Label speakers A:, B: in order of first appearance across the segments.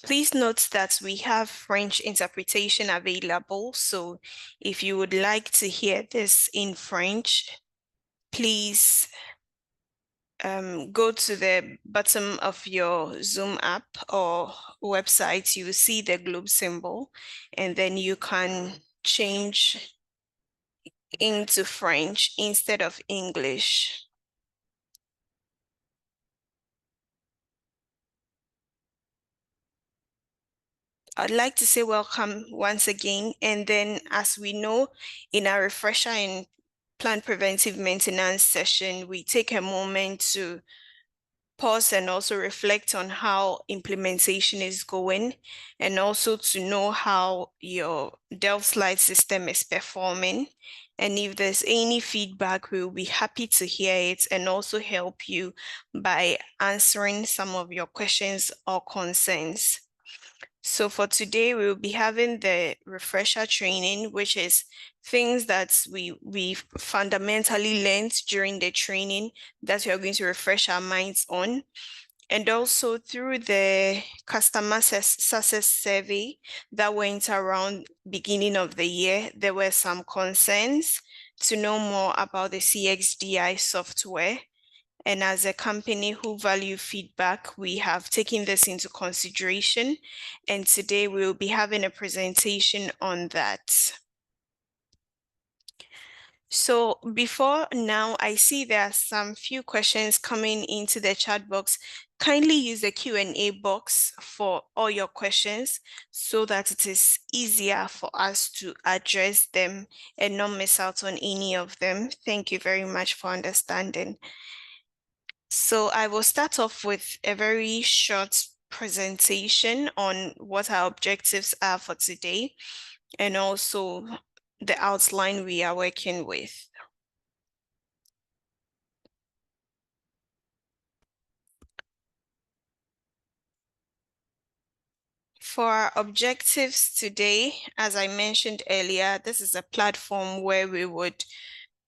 A: Please note that we have French interpretation available, so if you would like to hear this in French, please go to the bottom of your Zoom app or website. You will see the globe symbol, and then you can change into French instead of English. I'd like to say welcome once again. And then, as we know, in our refresher and plant preventive maintenance session, we take a moment to pause and also reflect on how implementation is going, and also to know how your Delft slide system is performing. And if there's any feedback, we'll be happy to hear it and also help you by answering some of your questions or concerns. So for today, we'll be having the refresher training, which is things that we fundamentally learned during the training that we are going to refresh our minds on. And also through the customer success survey that went around beginning of the year, there were some concerns to know more about the CXDI software. And as a company who value feedback, we have taken this into consideration. And today we will be having a presentation on that. So before now, I see there are some few questions coming into the chat box. Kindly use the Q&A box for all your questions so that it is easier for us to address them and not miss out on any of them. Thank you very much for understanding. So I will start off with a very short presentation on what our objectives are for today and also the outline we are working with. For our objectives today, as I mentioned earlier, this is a platform where we would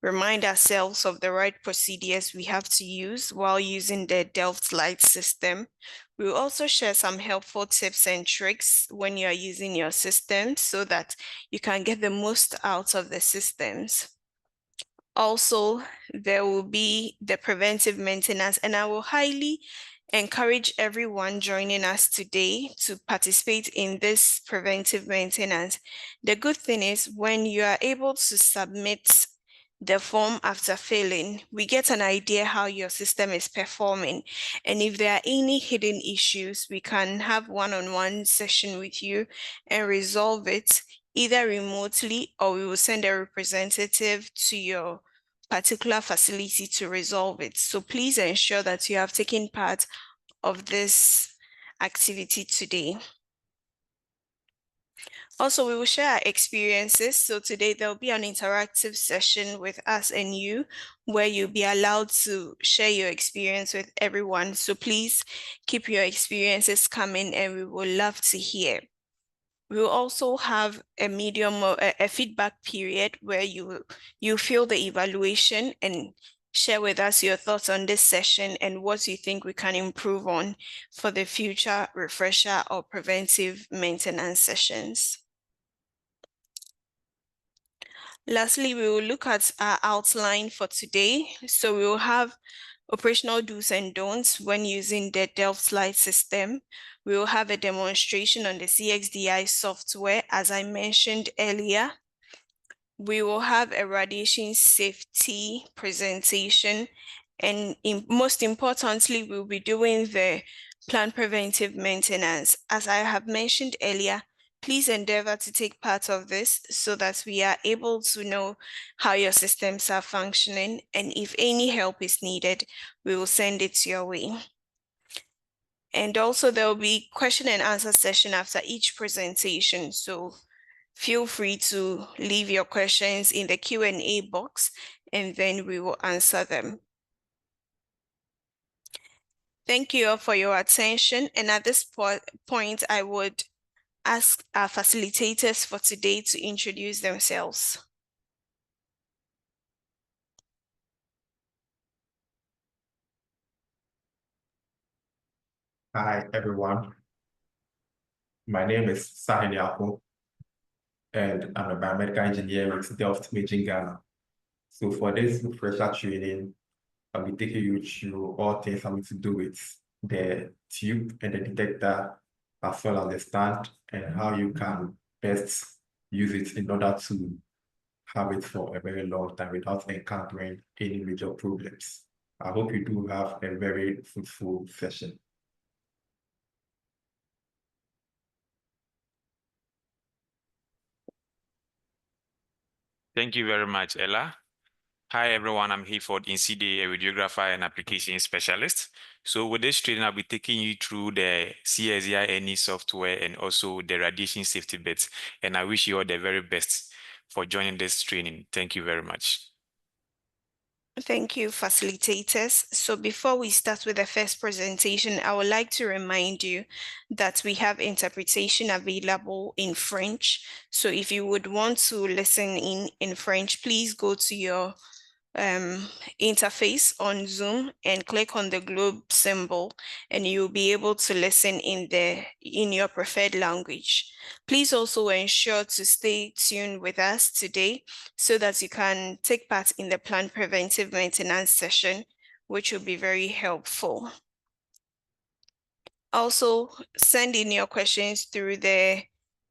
A: remind ourselves of the right procedures we have to use while using the Delft Light system. We will also share some helpful tips and tricks when you are using your system so that you can get the most out of the systems. Also, there will be the preventive maintenance, and I will highly encourage everyone joining us today to participate in this preventive maintenance. The good thing is when you are able to submit the form after filling, we get an idea how your system is performing. And if there are any hidden issues, we can have one-on-one session with you and resolve it either remotely or we will send a representative to your particular facility to resolve it. So please ensure that you have taken part of this activity today. Also, we will share our experiences. So today there'll be an interactive session with us and you where you'll be allowed to share your experience with everyone. So please keep your experiences coming and we would love to hear. We will also have a a feedback period where you feel the evaluation and share with us your thoughts on this session and what you think we can improve on for the future refresher or preventive maintenance sessions. Lastly, we will look at our outline for today. So we will have operational do's and don'ts when using the Delft slide system. We will have a demonstration on the CXDI software, as I mentioned earlier. We will have a radiation safety presentation. And most importantly, we'll be doing the plant preventive maintenance. As I have mentioned earlier, please endeavor to take part of this so that we are able to know how your systems are functioning. And if any help is needed, we will send it your way. And also there will be question and answer session after each presentation. So feel free to leave your questions in the Q&A box and then we will answer them. Thank you all for your attention. And at this point, I would ask our facilitators for today to introduce themselves.
B: Hi, everyone. My name is Sahil Yako, and I'm a biomedical engineer with Delft, Ghana. So for this refresher training, I'll be taking you through all things having to do with the tube and the detector, as well as the stand, and how you can best use it in order to have it for a very long time without encountering any major problems. I hope you do have a very fruitful session.
C: Thank you very much, Ella. Hi, everyone. I'm Hayford Inside, a radiographer and application specialist. So with this training, I'll be taking you through the CSI software and also the radiation safety bits. And I wish you all the very best for joining this training. Thank you very much.
A: Thank you, facilitators. So before we start with the first presentation, I would like to remind you that we have interpretation available in French. So if you would want to listen in French, please go to your interface on Zoom and click on the globe symbol, and you'll be able to listen in your preferred language. Please also ensure to stay tuned with us today so that you can take part in the planned preventive maintenance session, which will be very helpful. Also, send in your questions through the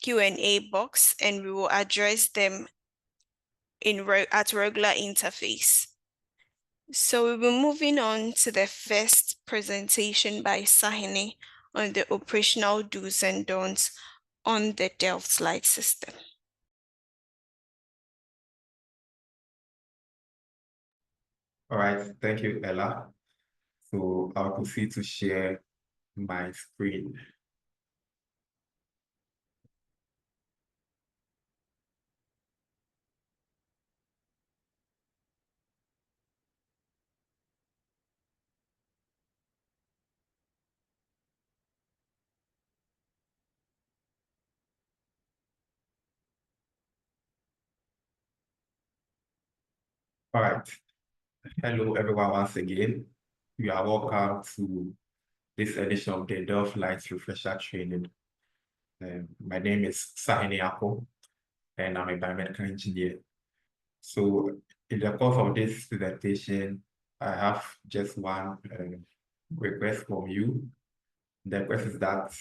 A: Q&A box, and we will address them at regular interface. So we'll be moving on to the first presentation by Sahini on the operational do's and don'ts on the Delft light system.
B: All right, thank you, Ella. So I'll proceed to share my screen. All right. Hello, everyone, once again. You are welcome to this edition of the Delft Lights Refresher Training. My name is Sahini Apple, and I'm a biomedical engineer. So in the course of this presentation, I have just one request from you. The request is that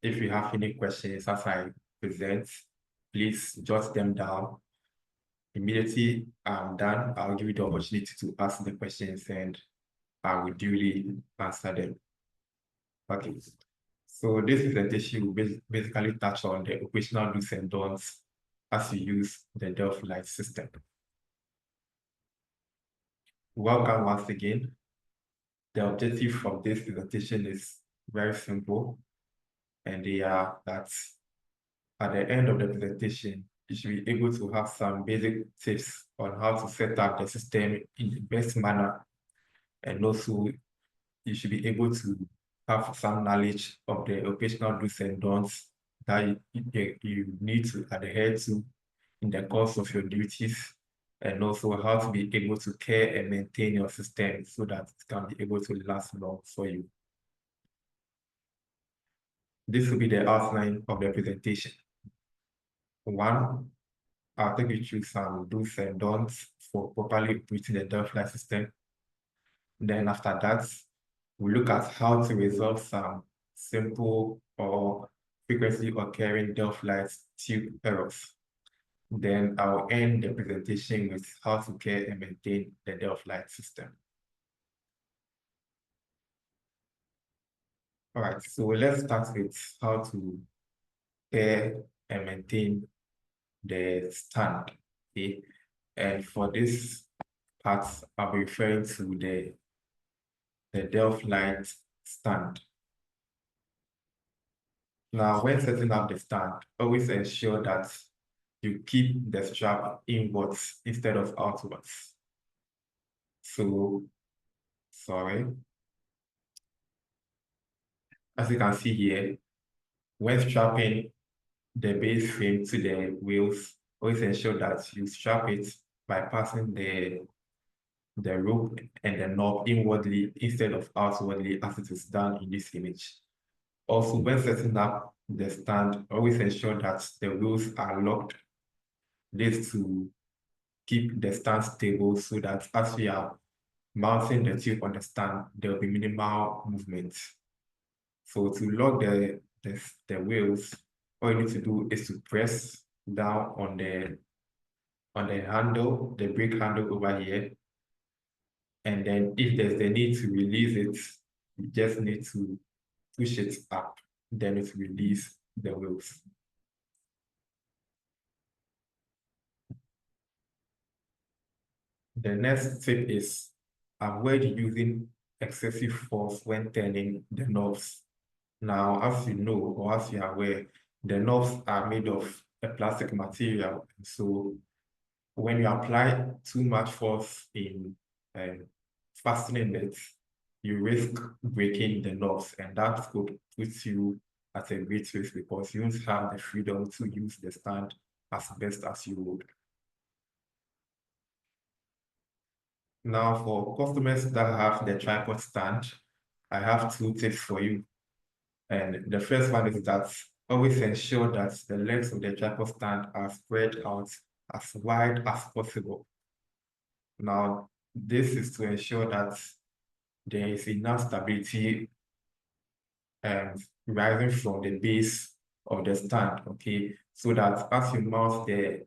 B: if you have any questions as I present, please jot them down. Immediately I'm done, I'll give you the opportunity to ask the questions and I will duly answer them. Okay. So this presentation will basically touch on the operational do's and don'ts as you use the Delft Light system. Welcome once again. The objective from this presentation is very simple, and they are that at the end of the presentation, you should be able to have some basic tips on how to set up the system in the best manner. And also, you should be able to have some knowledge of the operational do's and don'ts that you need to adhere to in the course of your duties, and also how to be able to care and maintain your system so that it can be able to last long for you. This will be the outline of the presentation. One, I'll take you through some do's and don'ts for properly operating the Delft Light system. Then after that, we look at how to resolve some simple or frequently occurring Delft Light tube errors. Then I'll end the presentation with how to care and maintain the Delft Light system. All right, so let's start with how to care and maintain the stand. Okay, and for this part, I'll be referring to the Delft Light stand. Now, when setting up the stand, always ensure that you keep the strap inwards instead of outwards. So, sorry. As you can see here, when strapping the base frame to the wheels, always ensure that you strap it by passing the rope and the knob inwardly instead of outwardly as it is done in this image. Also, when setting up the stand, always ensure that the wheels are locked. This to keep the stand stable so that as we are mounting the tube on the stand, there will be minimal movement. So to lock the wheels, all you need to do is to press down on the handle, the brake handle over here. And then if there's the need to release it, you just need to push it up, then it release the wheels. The next tip is avoid using excessive force when turning the knobs. Now, as you know, or as you are aware, the knobs are made of a plastic material. So when you apply too much force in fastening it, you risk breaking the knobs, and that could put you at a great risk because you won't have the freedom to use the stand as best as you would. Now, for customers that have the tripod stand, I have 2 tips for you. And the first one is that always ensure that the legs of the tripod stand are spread out as wide as possible. Now, this is to ensure that there is enough stability rising from the base of the stand, okay? So that as you mount the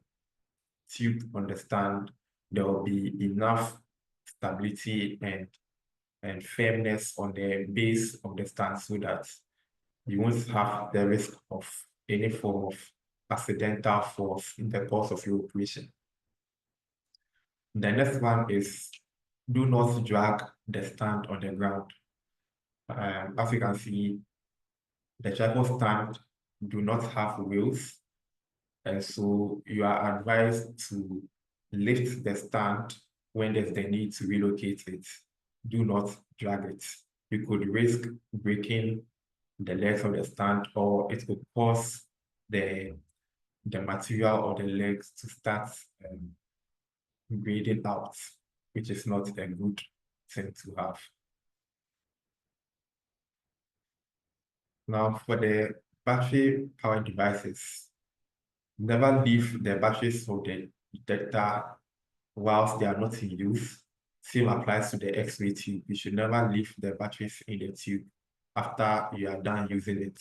B: tube on the stand, there will be enough stability and firmness on the base of the stand so that you won't have the risk of any form of accidental force in the course of your operation. The next one is do not drag the stand on the ground. As you can see, the tripod stand do not have wheels, and so you are advised to lift the stand when there's the need to relocate it. Do not drag it. You could risk breaking the legs of the stand, or it could cause the material or the legs to start grading out, which is not a good thing to have. Now, for the battery powered devices, never leave the batteries of the detector whilst they are not in use. Same applies to the X-ray tube. You should never leave the batteries in the tube after you are done using it.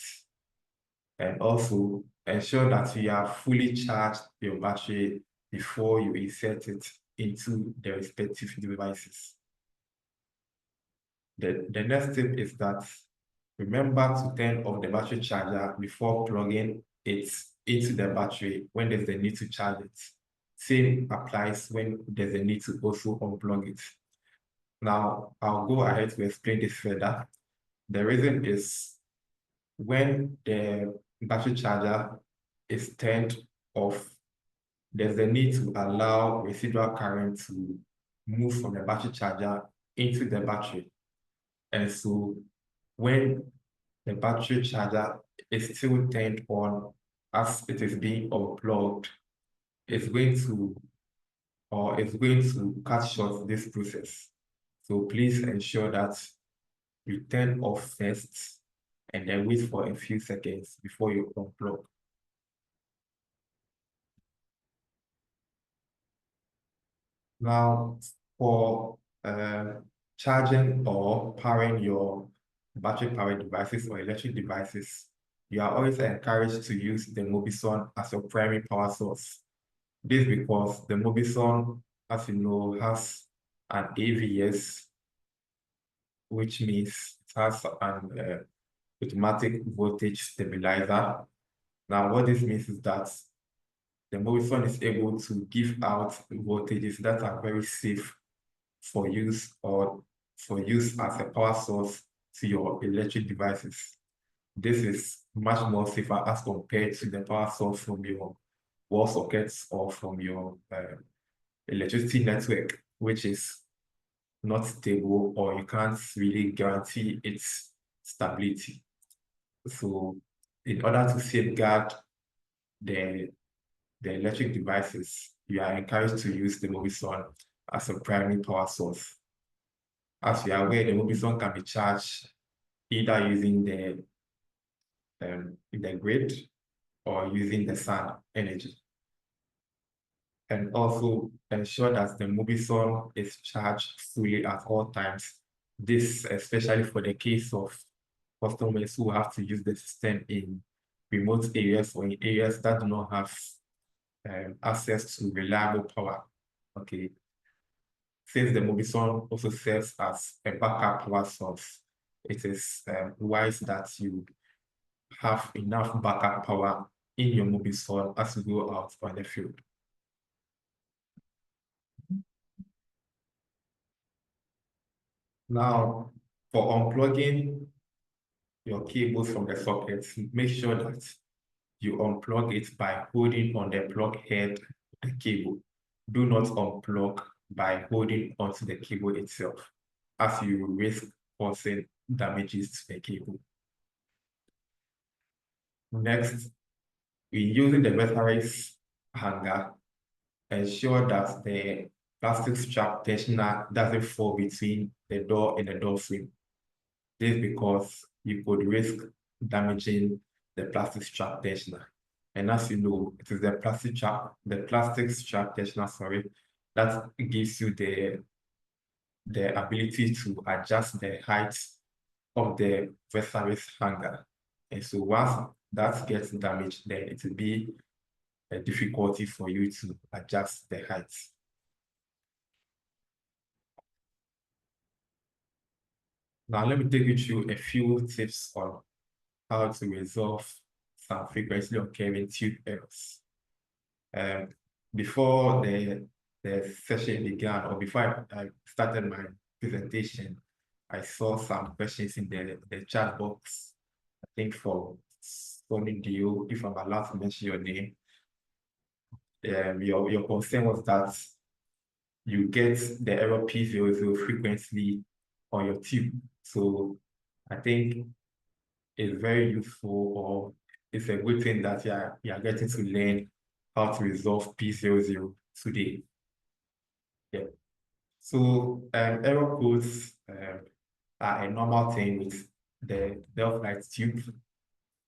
B: And also ensure that you have fully charged your battery before you insert it into the respective devices. The next tip is that remember to turn off the battery charger before plugging it into the battery when there's a need to charge it. Same applies when there's a need to also unplug it. Now, I'll go ahead to explain this further. The reason is when the battery charger is turned off, there's a need to allow residual current to move from the battery charger into the battery. And so when the battery charger is still turned on as it is being unplugged, it's going to cut short this process. So please ensure that you turn off first and then wait for a few seconds before you unplug. Now, for charging or powering your battery-powered devices or electric devices, you are always encouraged to use the Mobison as your primary power source. This because the Mobison, as you know, has an AVS, which means it has an automatic voltage stabilizer. Now, what this means is that the Mobison is able to give out voltages that are very safe for use or for use as a power source to your electric devices. This is much more safer as compared to the power source from your wall sockets or from your electricity network, which is not stable or you can't really guarantee its stability. So in order to safeguard the electric devices, you are encouraged to use the Mobison as a primary power source. As you are aware, the Mobison can be charged either using the in the grid or using the sun energy. And also ensure that the Mobison is charged fully at all times. This especially for the case of customers who have to use the system in remote areas or in areas that do not have access to reliable power. Okay. Since the Mobison also serves as a backup power source, it is wise that you have enough backup power in your Mobison as you go out on the field. Now, for unplugging your cables from the sockets, make sure that you unplug it by holding on the plug head of the cable. Do not unplug by holding onto the cable itself, as you risk causing damages to the cable. Next, when using the reference hanger, ensure that the plastic strap tensioner doesn't fall between the door and the door frame. This is because you could risk damaging the plastic strap tensioner. And as you know, it is the plastic strap tensioner, sorry, that gives you the ability to adjust the height of the reference hanger. And so once that gets damaged, then it will be a difficulty for you to adjust the height. Now, let me take you through a few tips on how to resolve some frequently occurring tube errors. Before the session began, or before I started my presentation, I saw some questions in the chat box. I think for Sony Dio, if I'm allowed to mention your name. Your concern was that you get the error P00 frequently on your tube. So I think it's very useful, or it's a good thing that you are getting to learn how to resolve P00 today. Yeah. So error codes are a normal thing with the Delft Light tube.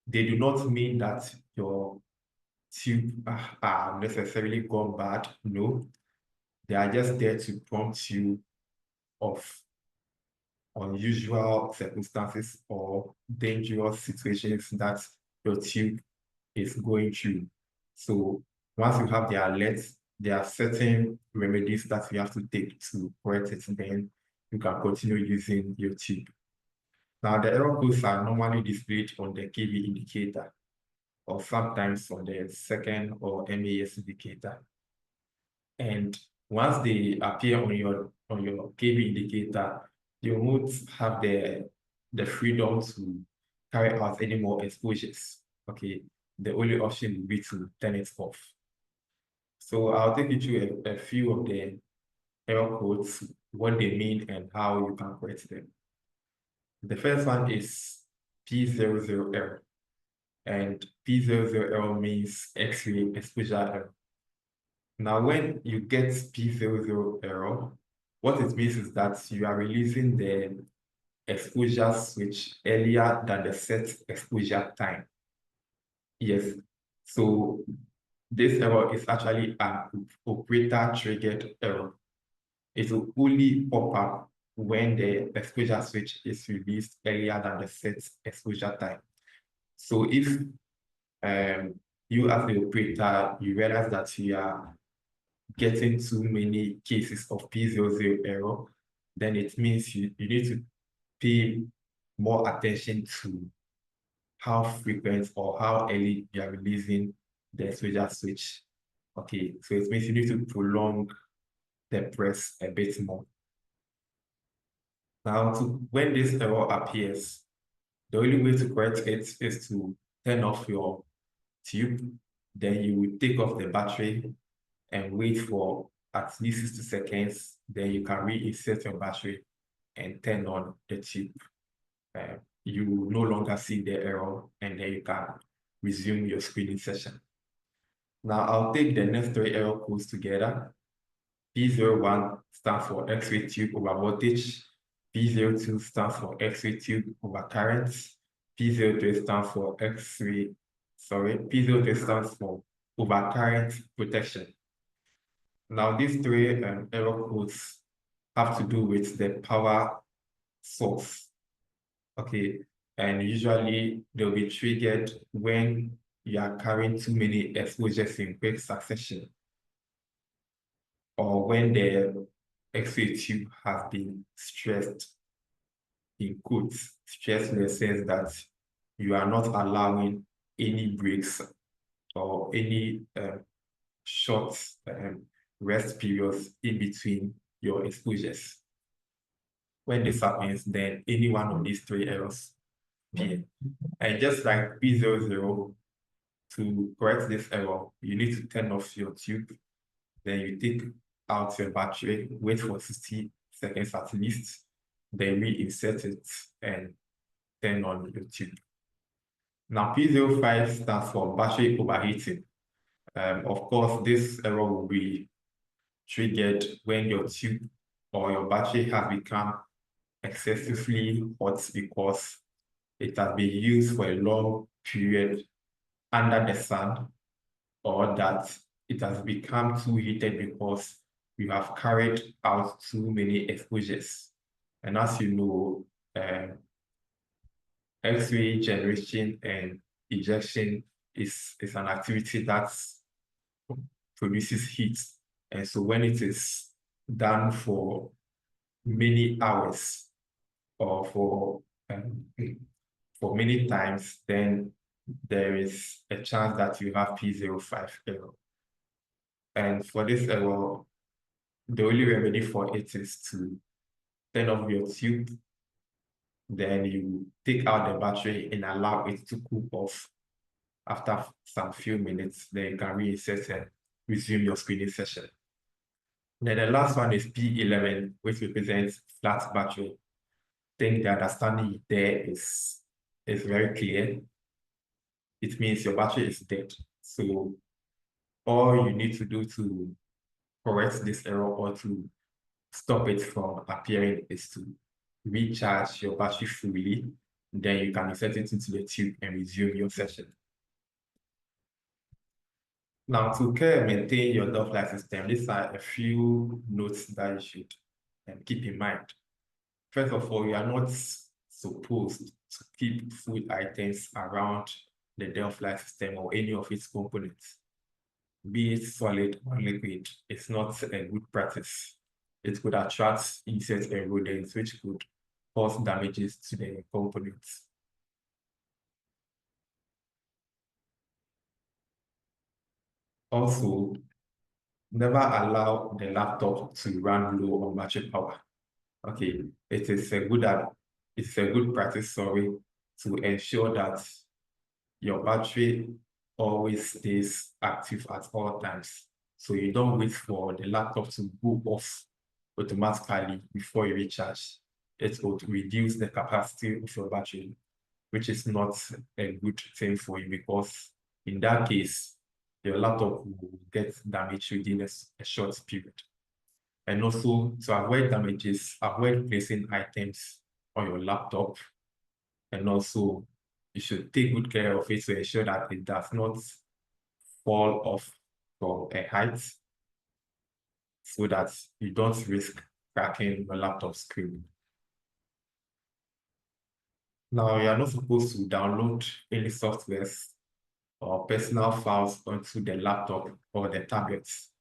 B: They do not mean that your tube are necessarily gone bad. No, they are just there to prompt you of unusual circumstances or dangerous situations that your tube is going through. So once you have the alert, there are certain remedies that you have to take to correct it, and then you can continue using your tube. Now, the error codes are normally displayed on the KV indicator, or sometimes on the second or MAS indicator. And once they appear on your KV indicator, you won't have the freedom to carry out any more exposures. Okay, the only option will be to turn it off. So I'll take you through a few of the error codes, what they mean and how you can correct them. The first one is P00 error. And P00 error means X-ray exposure error. Now, when you get P00 error, what it means is that you are releasing the exposure switch earlier than the set exposure time. Yes, so this error is actually an operator-triggered error. It will only pop up when the exposure switch is released earlier than the set exposure time. So if you as the operator, you realize that you are getting too many cases of P00 error, then it means you need to pay more attention to how frequent or how early you are releasing the exposure switch. Okay, so it means you need to prolong the press a bit more. Now, when this error appears, the only way to correct it is to turn off your tube. Then you will take off the battery and wait for at least 60 seconds. Then you can reinsert your battery and turn on the tube. You will no longer see the error, and then you can resume your screening session. Now, I'll take the next three error codes together. P01 stands for X-ray tube over voltage. P02 stands for X-ray tube over current. P03 stands for X3, sorry, P03 stands for overcurrent protection. Now, these three error codes have to do with the power source. Okay, and usually they'll be triggered when you are carrying too many exposures in quick succession, or when the X-ray tube has been stressed, in quotes, stressed in the sense that you are not allowing any breaks or any short rest periods in between your exposures. When this happens, then any one of these three errors appear. And just like P00, to correct this error, you need to turn off your tube. Then you take out your battery, wait for 60 seconds at least, then reinsert it and turn on your tube. Now, P05 stands for battery overheating. Of course, this error will be triggered when your tube or your battery has become excessively hot because it has been used for a long period under the sun, or that it has become too heated because you have carried out too many exposures. And as you know, X-ray generation and ejection is an activity that produces heat. And so when it is done for many hours or for many times, then there is a chance that you have P05 error. And for this error, the only remedy for it is to turn off your tube, then you take out the battery and allow it to cool off. After some few minutes, then you can reinsert and resume your screening session. Then the last one is P11, which represents flat battery. I think the understanding there is very clear. It means your battery is dead. So all you need to do to correct this error or to stop it from appearing is to recharge your battery fully. Then you can insert it into the tube and resume your session. Now, to care and maintain your Delft light system, these are a few notes that you should keep in mind. First of all, you are not supposed to keep food items around the Delft light system or any of its components, be it solid or liquid. It's not a good practice. It could attract insects and rodents, which could cause damages to the components. Also, never allow the laptop to run low on battery power. Okay, it's a good practice, sorry, to ensure that your battery always stays active at all times. So you don't wait for the laptop to go off automatically before you recharge. It will reduce the capacity of your battery, which is not a good thing for you, because in that case, your laptop will get damaged within a short period. And also, to avoid damages, avoid placing items on your laptop. And also, you should take good care of it to ensure that it does not fall off from a height, so that you don't risk cracking your laptop screen. Now, you are not supposed to download any softwares or personal files onto the laptop or the tablets.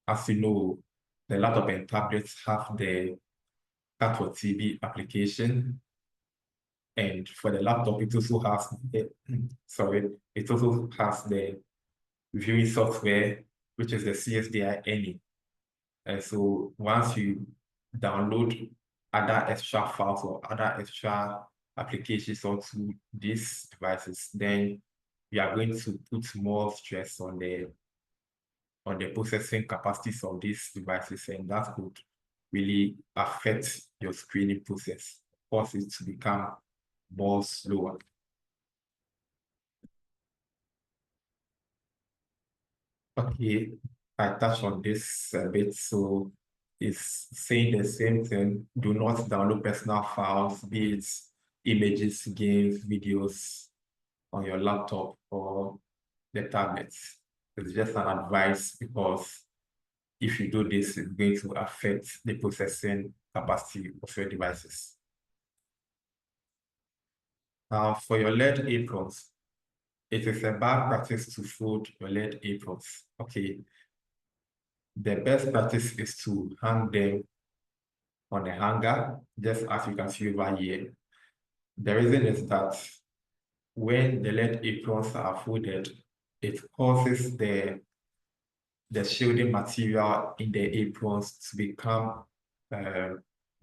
B: As you know, the laptop and tablets have the Cat for TV application. And for the laptop, it also has the viewing software, which is the CSDI Any. And so once you download other extra files or other extra applications onto these devices, then you are going to put more stress on the processing capacities of these devices, and that could really affect your screening process, cause it to become more slower. Okay, I touched on this a bit, so it's saying the same thing. Do not download personal files, be it images, games, videos on your laptop or the tablets. It's just an advice because if you do this, it's going to affect the processing capacity of your devices. Now, for your lead aprons, it is a bad practice to fold your lead aprons. Okay, the best practice is to hang them on a hanger, just as you can see over here. The reason is that when the lead aprons are folded, it causes the shielding material in the aprons to become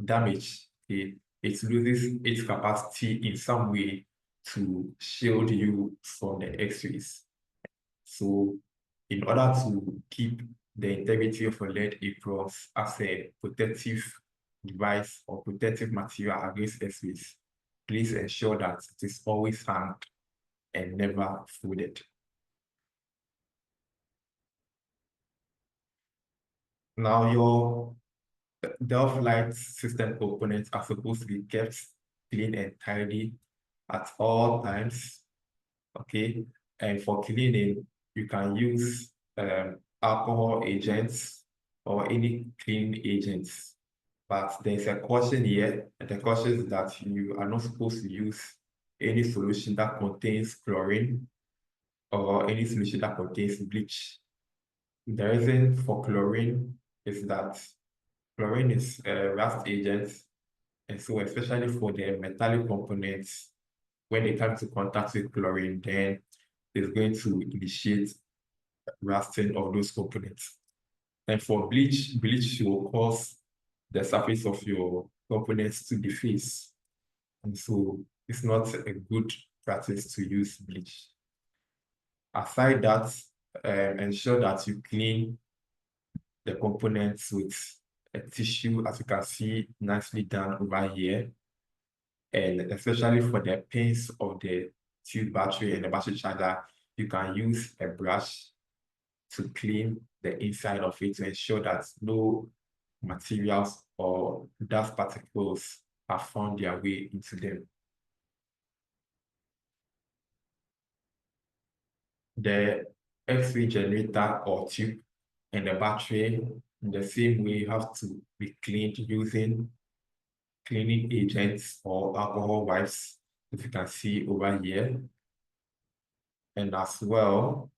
B: damaged. It loses its capacity in some way to shield you from the X-rays. So in order to keep the integrity of your lead aprons as a protective device or protective material against X-rays, please ensure that it is always hung and never folded. Now your Delft light system components are supposed to be kept clean and tidy at all times. Okay, and for cleaning, you can use alcohol agents or any cleaning agents. But there's a caution here, and the caution is that you are not supposed to use any solution that contains chlorine or any solution that contains bleach. The reason for chlorine is that chlorine is a rust agent, and so especially for the metallic components, when they come to contact with chlorine, then it's going to initiate rusting of those components. And for bleach will cause the surface of your components to deface. And so it's not a good practice to use bleach. Aside that, ensure that you clean the components with a tissue, as you can see nicely done over here. And especially for the pins of the tube battery and the battery charger, you can use a brush to clean the inside of it to ensure that no materials or dust particles have found their way into them. The X-ray generator or tube and the battery, in the same way, have to be cleaned using cleaning agents or alcohol wipes, as you can see over here. And as well,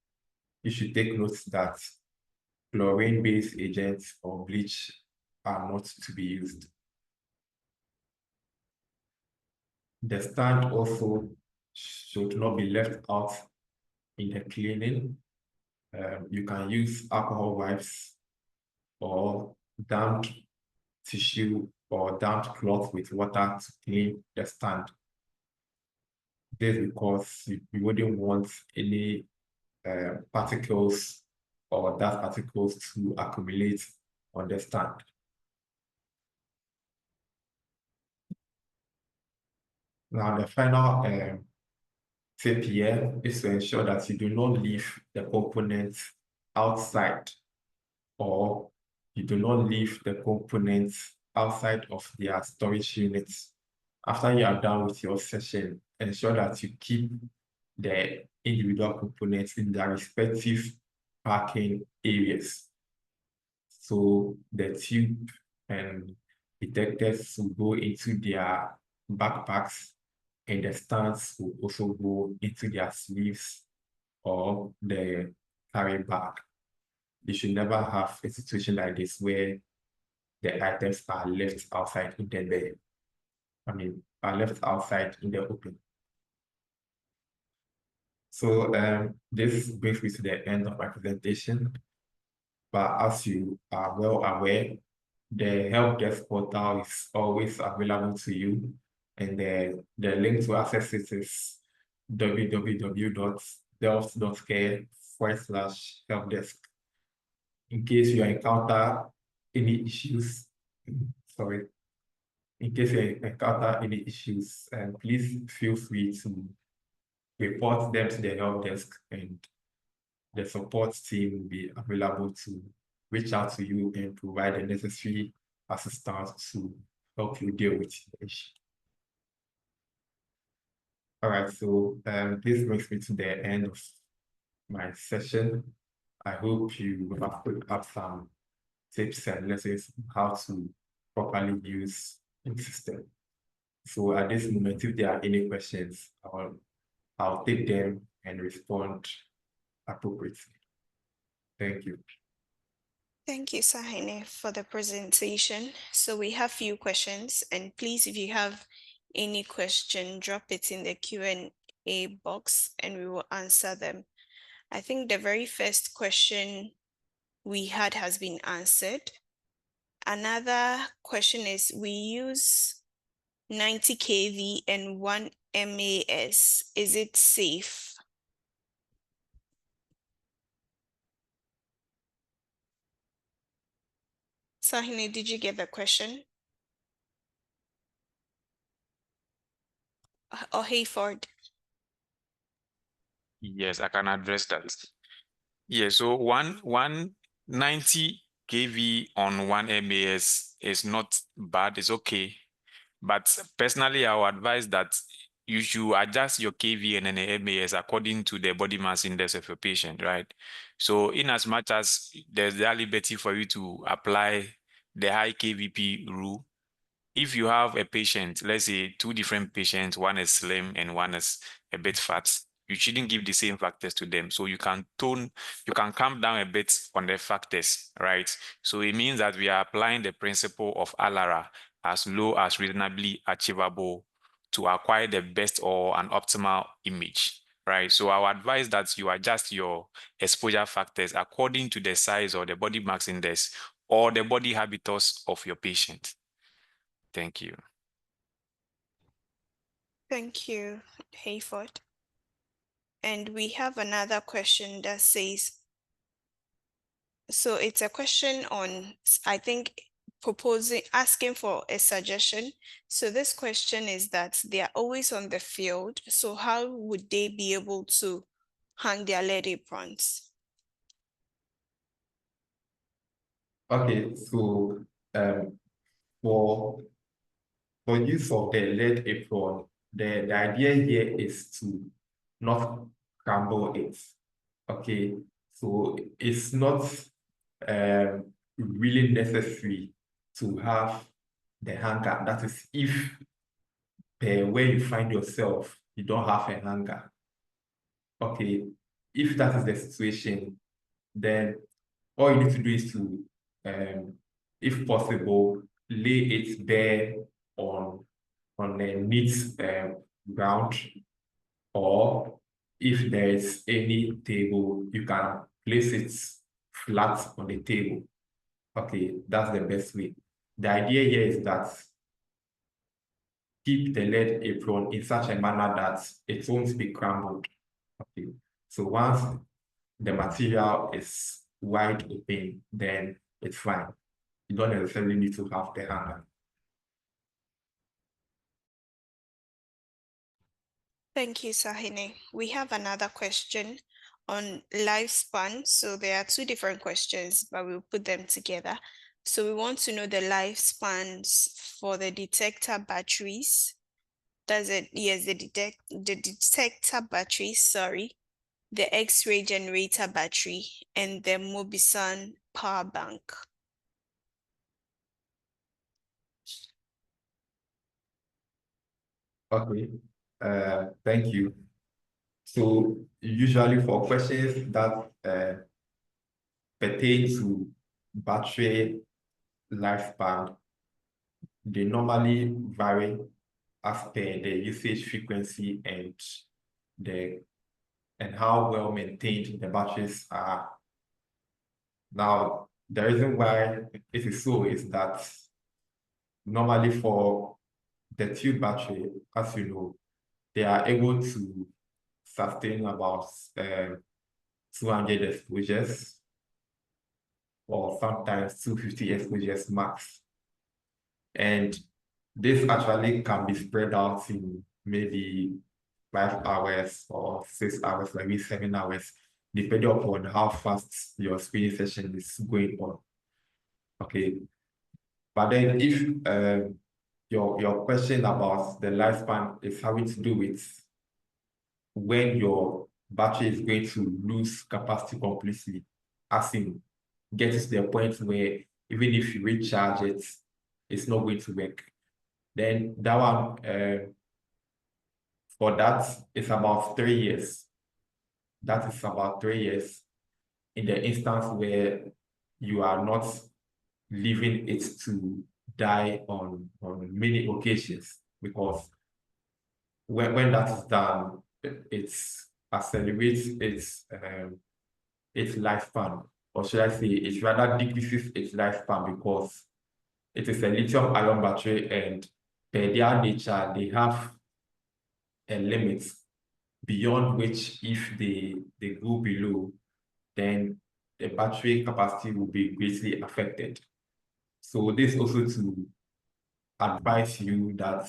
B: you should take note that chlorine-based agents or bleach are not to be used. The stand also should not be left out in the cleaning. You can use alcohol wipes or damp tissue or damp cloth with water to clean the stand. This is because you wouldn't want any particles or dust particles to accumulate on the stand. Now, the final tip here is to ensure that you do not leave the components outside, or you do not leave the components outside of their storage units. After you are done with your session, ensure that you keep the individual components in their respective parking areas. So the tube and detectors will go into their backpacks, and the stands will also go into their sleeves or the carry bag. You should never have a situation like this where the items are left outside in the bed. Are left outside in the open. So this brings me to the end of my presentation. But as you are well aware, the help desk portal is always available to you, and the link to access it is www.delft.care/helpdesk. In case you encounter any issues, please feel free to report them to the help desk, and the support team will be available to reach out to you and provide the necessary assistance to help you deal with the issue. All right, so this brings me to the end of my session. I hope you have picked up some tips and lessons on how to properly use the system. So at this moment, if there are any questions, I'll take them and respond appropriately. Thank you.
A: Thank you, Sahine, for the presentation. So we have few questions, and please, if you have any question, drop it in the Q&A box and we will answer them. I think the very first question we had has been answered. Another question is, we use 90 kV and 1 MAS. Is it safe? Sahine, did you get the question? Or Hayford?
C: Yes, I can address that. Yeah, so 190 kV on 1 MAS is not bad, it's okay. But personally, I would advise that you should adjust your kV and then MAS according to the body mass index of your patient, right? So in as much as there's the liberty for you to apply the high KVP rule, if you have a patient, let's say two different patients, one is slim and one is a bit fat, you shouldn't give the same factors to them. So you can calm down a bit on the factors, right? So it means that we are applying the principle of ALARA as low as reasonably achievable to acquire the best or an optimal image, right? So I would advise that you adjust your exposure factors according to the size or the body mass index or the body habitus of your patient. Thank you.
A: Thank you, Hayford. And we have another question that says, so it's a question on, I think, asking for a suggestion. So this question is that they are always on the field. So how would they be able to hang their lead aprons?
B: Okay, so for use of the lead apron, the idea here is to not crumble it. Okay, so it's not really necessary to have the hanger. That is, if where you find yourself, you don't have a hanger. Okay, if that is the situation, then all you need to do is to, if possible, lay it bare on a neat ground, or if there is any table, you can place it flat on the table. Okay, that's the best way. The idea here is that keep the lead apron in such a manner that it won't be crumbled. Okay, so once the material is wide open, then it's fine. You don't necessarily need to have the hanger.
A: Thank you, Sahine. We have another question on lifespan. So there are two different questions, but we'll put them together. So we want to know the lifespans for the detector batteries. Does it? Yes, the detector battery, sorry, the X-ray generator battery, and the Mobisun power bank.
B: Okay, thank you. So usually for questions that pertain to battery lifespan, they normally vary as per the usage frequency and how well maintained the batteries are. Now, the reason why it is so is that normally for the tube battery, as you know, they are able to sustain about 200 exposures or sometimes 250 exposures max. And this actually can be spread out in maybe 5 hours or 6 hours, maybe 7 hours, depending upon how fast your screening session is going on. Okay. But then if your question about the lifespan is having to do with when your battery is going to lose capacity completely, as in getting to the point where even if you recharge it, it's not going to work. Then that one, for that, it's about 3 years. That is about 3 years in the instance where you are not leaving it to die on many occasions, because when that is done, it accelerates its lifespan, or should I say, it rather decreases its lifespan, because it is a lithium-ion battery, and per their nature, they have a limit beyond which, if they go below, then the battery capacity will be greatly affected. So this also to advise you that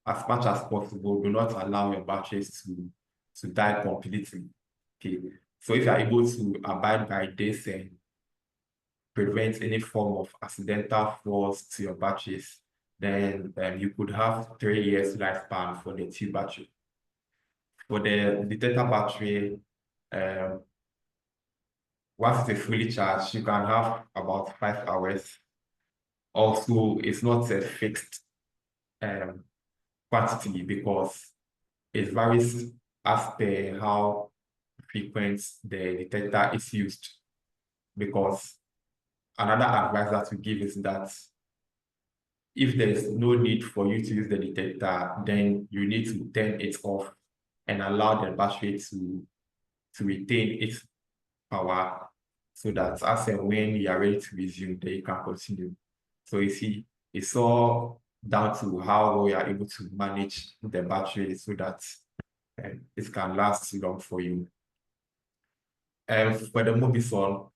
B: as much as possible, do not allow your batteries to die completely. Okay. So if you are able to abide by this and prevent any form of accidental faults to your batteries, then you could have 3 years lifespan for the two battery. For the detector battery, once it is fully charged, you can have about 5 hours. Also, it's not a fixed quantity, because it varies as per how frequent the detector is used. Because another advice that we give is that if there is no need for you to use the detector, then you need to turn it off and allow the battery to retain its power, so that as and when you are ready to resume, then you can continue. So you see, it's all down to how well you are able to manage the battery so that it can last long for you. For the Mobison,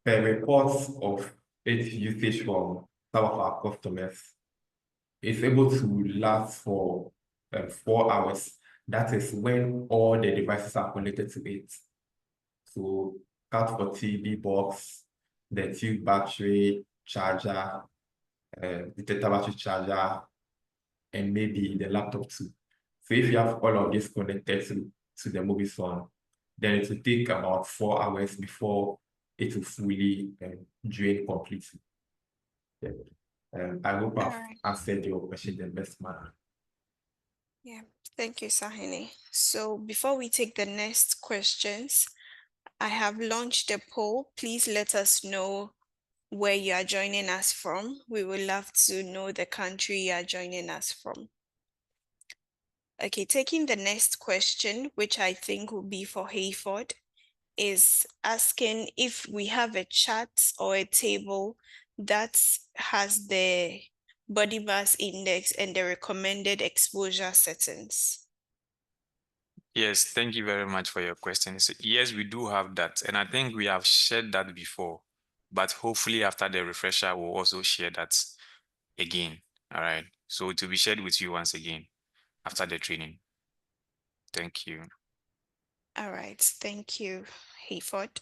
B: per reports of its usage from some of our customers, it's able to last for 4 hours. That is when all the devices are connected to it. So Cat 40 box, the tube battery charger, the data battery charger, and maybe the laptop too. So if you have all of this connected to the Mobison, then it will take about 4 hours before it will fully drain completely. Yeah. I hope I've
A: Alright.
B: answered your question in the best manner.
A: Yeah, thank you, Sahini. So before we take the next questions, I have launched a poll. Please let us know where you are joining us from. We would love to know the country you are joining us from. Okay, taking the next question, which I think will be for Hayford, is asking if we have a chart or a table that has the body mass index and the recommended exposure settings.
C: Yes, thank you very much for your questions. Yes, we do have that. And I think we have shared that before, but hopefully after the refresher, we'll also share that again. All right. So it will be shared with you once again after the training. Thank you.
A: All right, thank you, Hayford.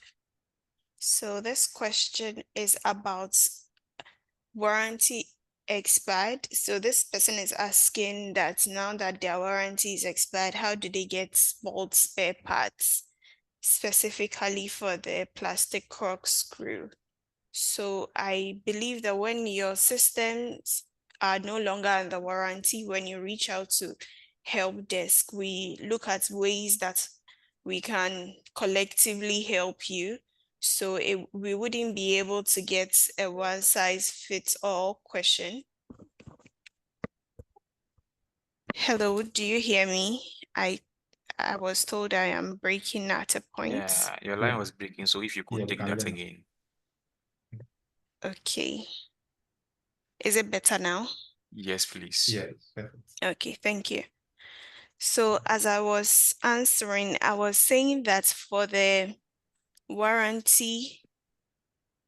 A: So this question is about warranty expired. So this person is asking that now that their warranty is expired, how do they get small spare parts, specifically for the plastic cork screw? So I believe that when your systems are no longer under warranty, when you reach out to help desk, we look at ways that we can collectively help you. So we wouldn't be able to get a one size fits all question. Hello, do you hear me? I was told I am breaking at a point.
C: Yeah, your line
B: Yeah.
C: was breaking. So if you
B: Yeah,
C: could
B: we
C: take
B: can
C: that
B: hear you.
C: again.
A: Okay. Is it better now?
C: Yes, please.
B: Yeah, perfect.
A: Okay, thank you. So as I was answering, I was saying that for the warranty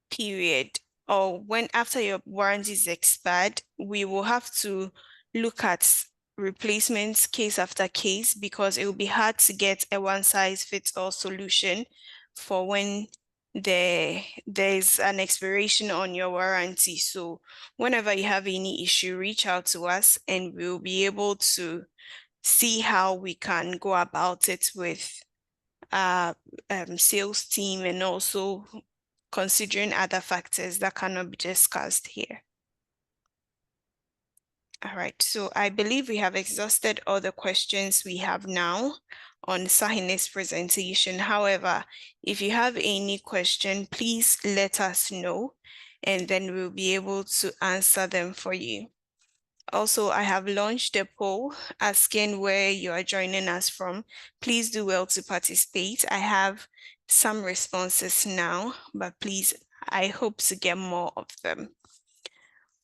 A: period, or when after your warranty is expired, we will have to look at replacements case after case, because it will be hard to get a one size fits all solution for when there's an expiration on your warranty. So whenever you have any issue, reach out to us and we'll be able to see how we can go about it with our sales team, and also considering other factors that cannot be discussed here. All right, so I believe we have exhausted all the questions we have now on Sahine's presentation. However, if you have any question, please let us know, and then we'll be able to answer them for you. Also, I have launched a poll asking where you are joining us from. Please do well to participate. I have some responses now, but please, I hope to get more of them.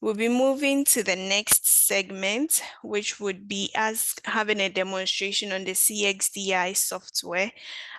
A: We'll be moving to the next segment, which would be us having a demonstration on the CXDI software.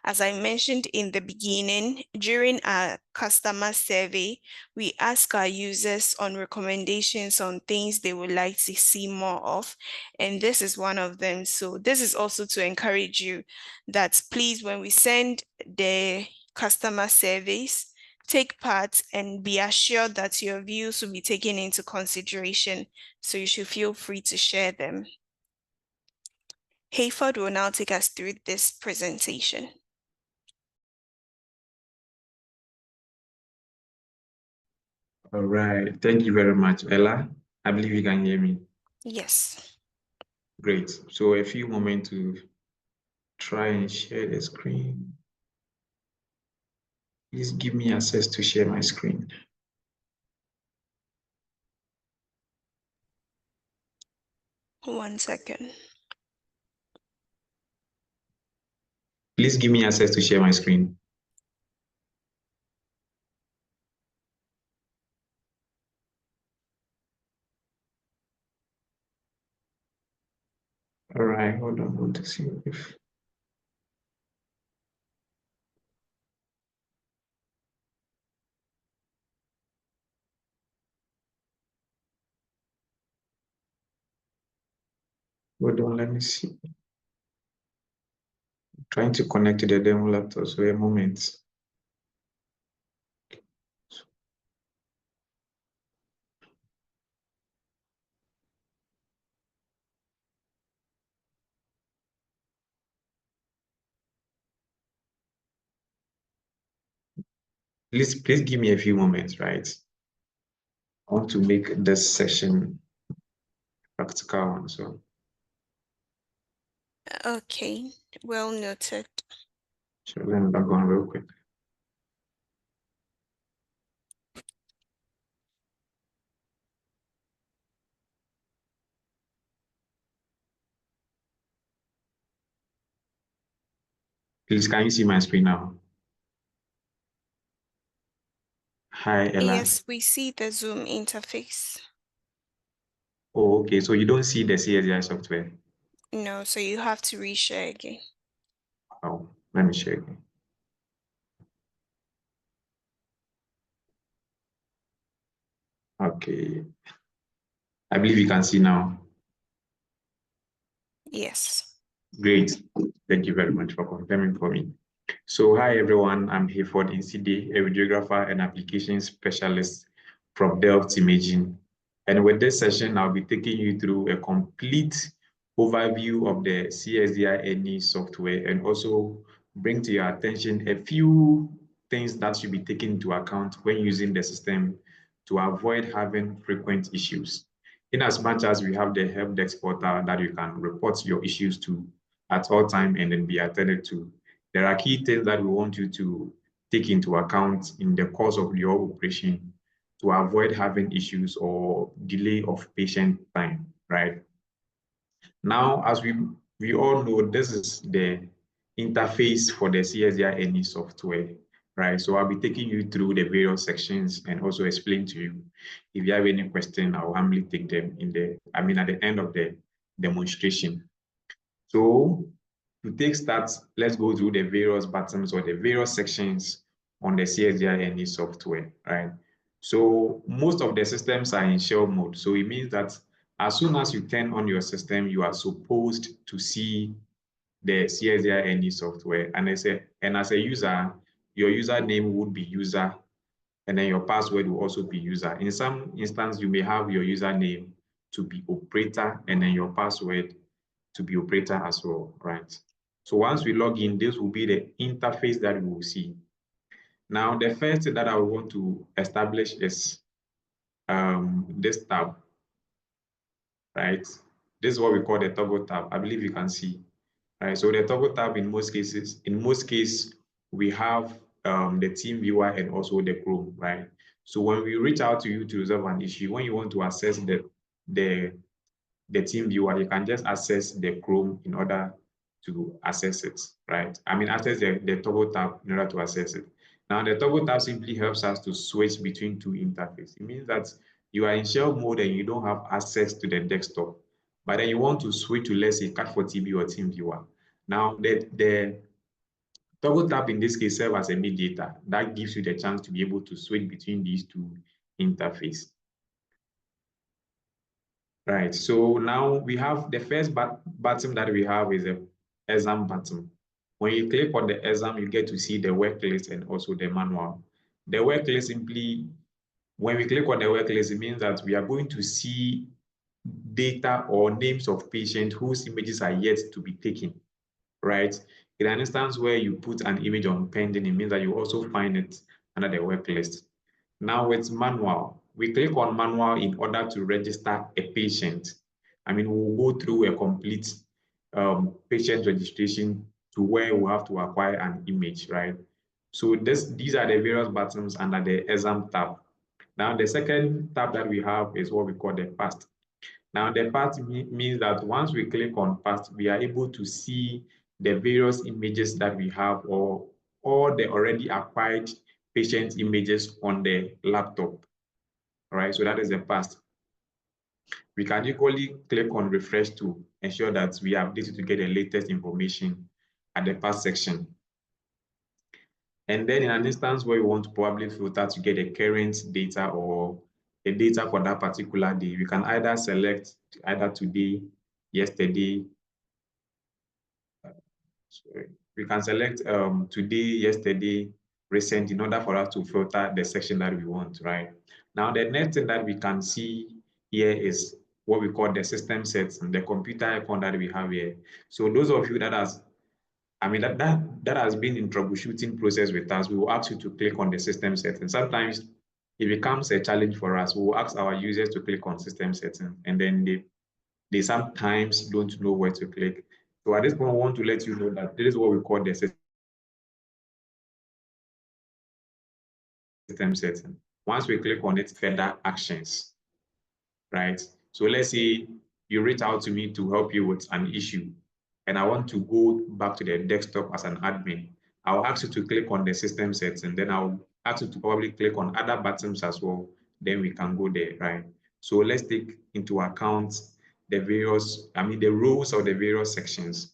A: As I mentioned in the beginning, during our customer survey, we ask our users on recommendations on things they would like to see more of, and this is one of them. So this is also to encourage you that please, when we send the customer surveys, take part and be assured that your views will be taken into consideration, so you should feel free to share them. Hayford will now take us through this presentation.
D: All right, thank you very much, Ella. I believe you can hear me.
A: Yes.
D: Great. So a few moments to try and share the screen. Please give me access to share my screen.
A: One second.
D: Please give me access to share my screen. All right, hold on, I want to see if. Hold on, let me see. I'm trying to connect to the demo laptop, so a moment. Please give me a few moments, right? I want to make this session practical one, so.
A: Okay, well noted.
D: So let me log on real quick. Please, can you see my screen now? Hi, Ella.
A: Yes, we see the Zoom interface.
D: Oh, okay. So you don't see the CSI software?
A: No, so you have to reshare again.
D: Oh, let me share again. Okay. I believe you can see now.
A: Yes.
D: Great. Thank you very much for confirming for me. So hi everyone, I'm Hayford Inside, a radiographer and application specialist from Delft Imaging. And with this session, I'll be taking you through a complete overview of the CSDI software, and also bring to your attention a few things that should be taken into account when using the system to avoid having frequent issues. In as much as we have the help desk portal that you can report your issues to at all time and then be attended to, there are key things that we want you to take into account in the course of your operation to avoid having issues or delay of patient time, right? Now, as we all know, this is the interface for the CSDI software, right? So I'll be taking you through the various sections and also explain to you. If you have any question, I'll humbly take them at the end of the demonstration. So to take start, let's go through the various buttons or the various sections on the CSDI software, right? So most of the systems are in shell mode. So it means that as soon as you turn on your system, you are supposed to see the CSDI software. And as a user, your username would be user, and then your password will also be user. In some instance, you may have your username to be operator and then your password to be operator as well, right? So once we log in, this will be the interface that we will see. Now, the first thing that I want to establish is this tab, right? This is what we call the toggle tab. I believe you can see, right? So the toggle tab in most cases, we have the team viewer and also the Chrome, right? So when we reach out to you to resolve an issue, when you want to access the team viewer, you can just access the Chrome in order to access it, right? I mean, access the toggle tab in order to access it. Now, the toggle tab simply helps us to switch between two interfaces. It means that you are in shell mode and you don't have access to the desktop, but then you want to switch to, let's say, Cat4TB or TeamViewer. Now, the toggle tab in this case serves as a mediator that gives you the chance to be able to switch between these two interfaces. Right, so now we have the first button that we have is the exam button. When you click on the exam, you get to see the work list and also the manual. The work list simply, when we click on the work list, it means that we are going to see data or names of patients whose images are yet to be taken, right? In an instance where you put an image on pending, it means that you also find it under the work list. Now with manual, we click on manual in order to register a patient. I mean, we'll go through a complete patient registration to where we have to acquire an image, right? So these are the various buttons under the exam tab. Now, the second tab that we have is what we call the past. Now, the past means that once we click on past, we are able to see the various images that we have or all the already acquired patient images on the laptop. All right, so that is the past. We can equally click on refresh to ensure that we are updated to get the latest information at the past section. And then in an instance where we want to probably filter to get the current data or the data for that particular day, we can either select either today, yesterday. Sorry. We can select today, yesterday, recent in order for us to filter the section that we want, right? Now, the next thing that we can see here is what we call the system settings, the computer icon that we have here. So those of you that has been in troubleshooting process with us, we will ask you to click on the system settings. Sometimes it becomes a challenge for us. We will ask our users to click on system settings, and then they sometimes don't know where to click. So at this point, I want to let you know that this is what we call the system setting. Once we click on it, further actions, right? So let's say you reach out to me to help you with an issue, and I want to go back to the desktop as an admin. I'll ask you to click on the system setting, then I'll ask you to probably click on other buttons as well. Then we can go there, right? So let's take into account the rows of the various sections.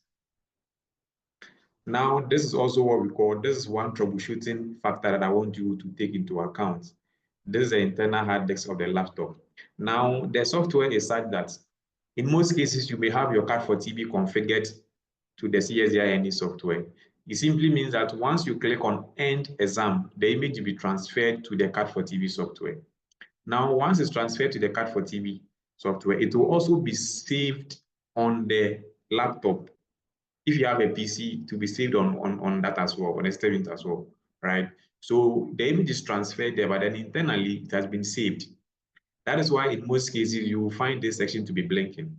D: Now, this is also what we call, this is one troubleshooting factor that I want you to take into account. This is the internal hard disk of the laptop. Now, the software is such that in most cases, you may have your Cat4TB configured to the CSDI software. It simply means that once you click on End Exam, the image will be transferred to the Cat4TB software. Now, once it's transferred to the Cat4TB software, it will also be saved on the laptop. If you have a PC, to be saved on that as well, on the Sterling as well, right? So the image is transferred there, but then internally it has been saved. That is why in most cases you will find this section to be blinking.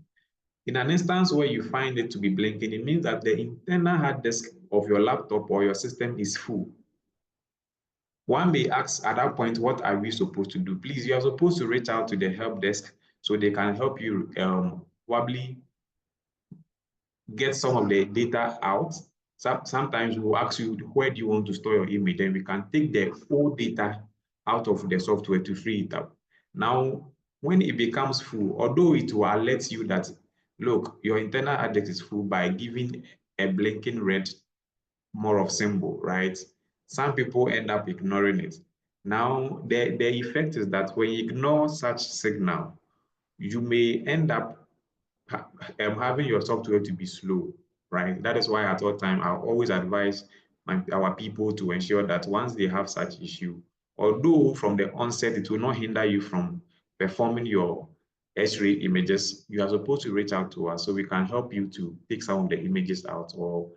D: In an instance where you find it to be blinking, it means that the internal hard disk of your laptop or your system is full. One may ask at that point, what are we supposed to do? Please, you are supposed to reach out to the help desk so they can help you probably get some of the data out. Sometimes we'll ask you, where do you want to store your image? Then we can take the full data out of the software to free it up. Now, when it becomes full, although it will alert you that, look, your internal hard disk is full by giving a blinking red more of symbol, right? Some people end up ignoring it. Now, the effect is that when you ignore such signal, you may end up having your software to be slow, right? That is why at all time I always advise our people to ensure that once they have such issue, although from the onset it will not hinder you from performing your X-ray images, you are supposed to reach out to us so we can help you to take some of the images out, or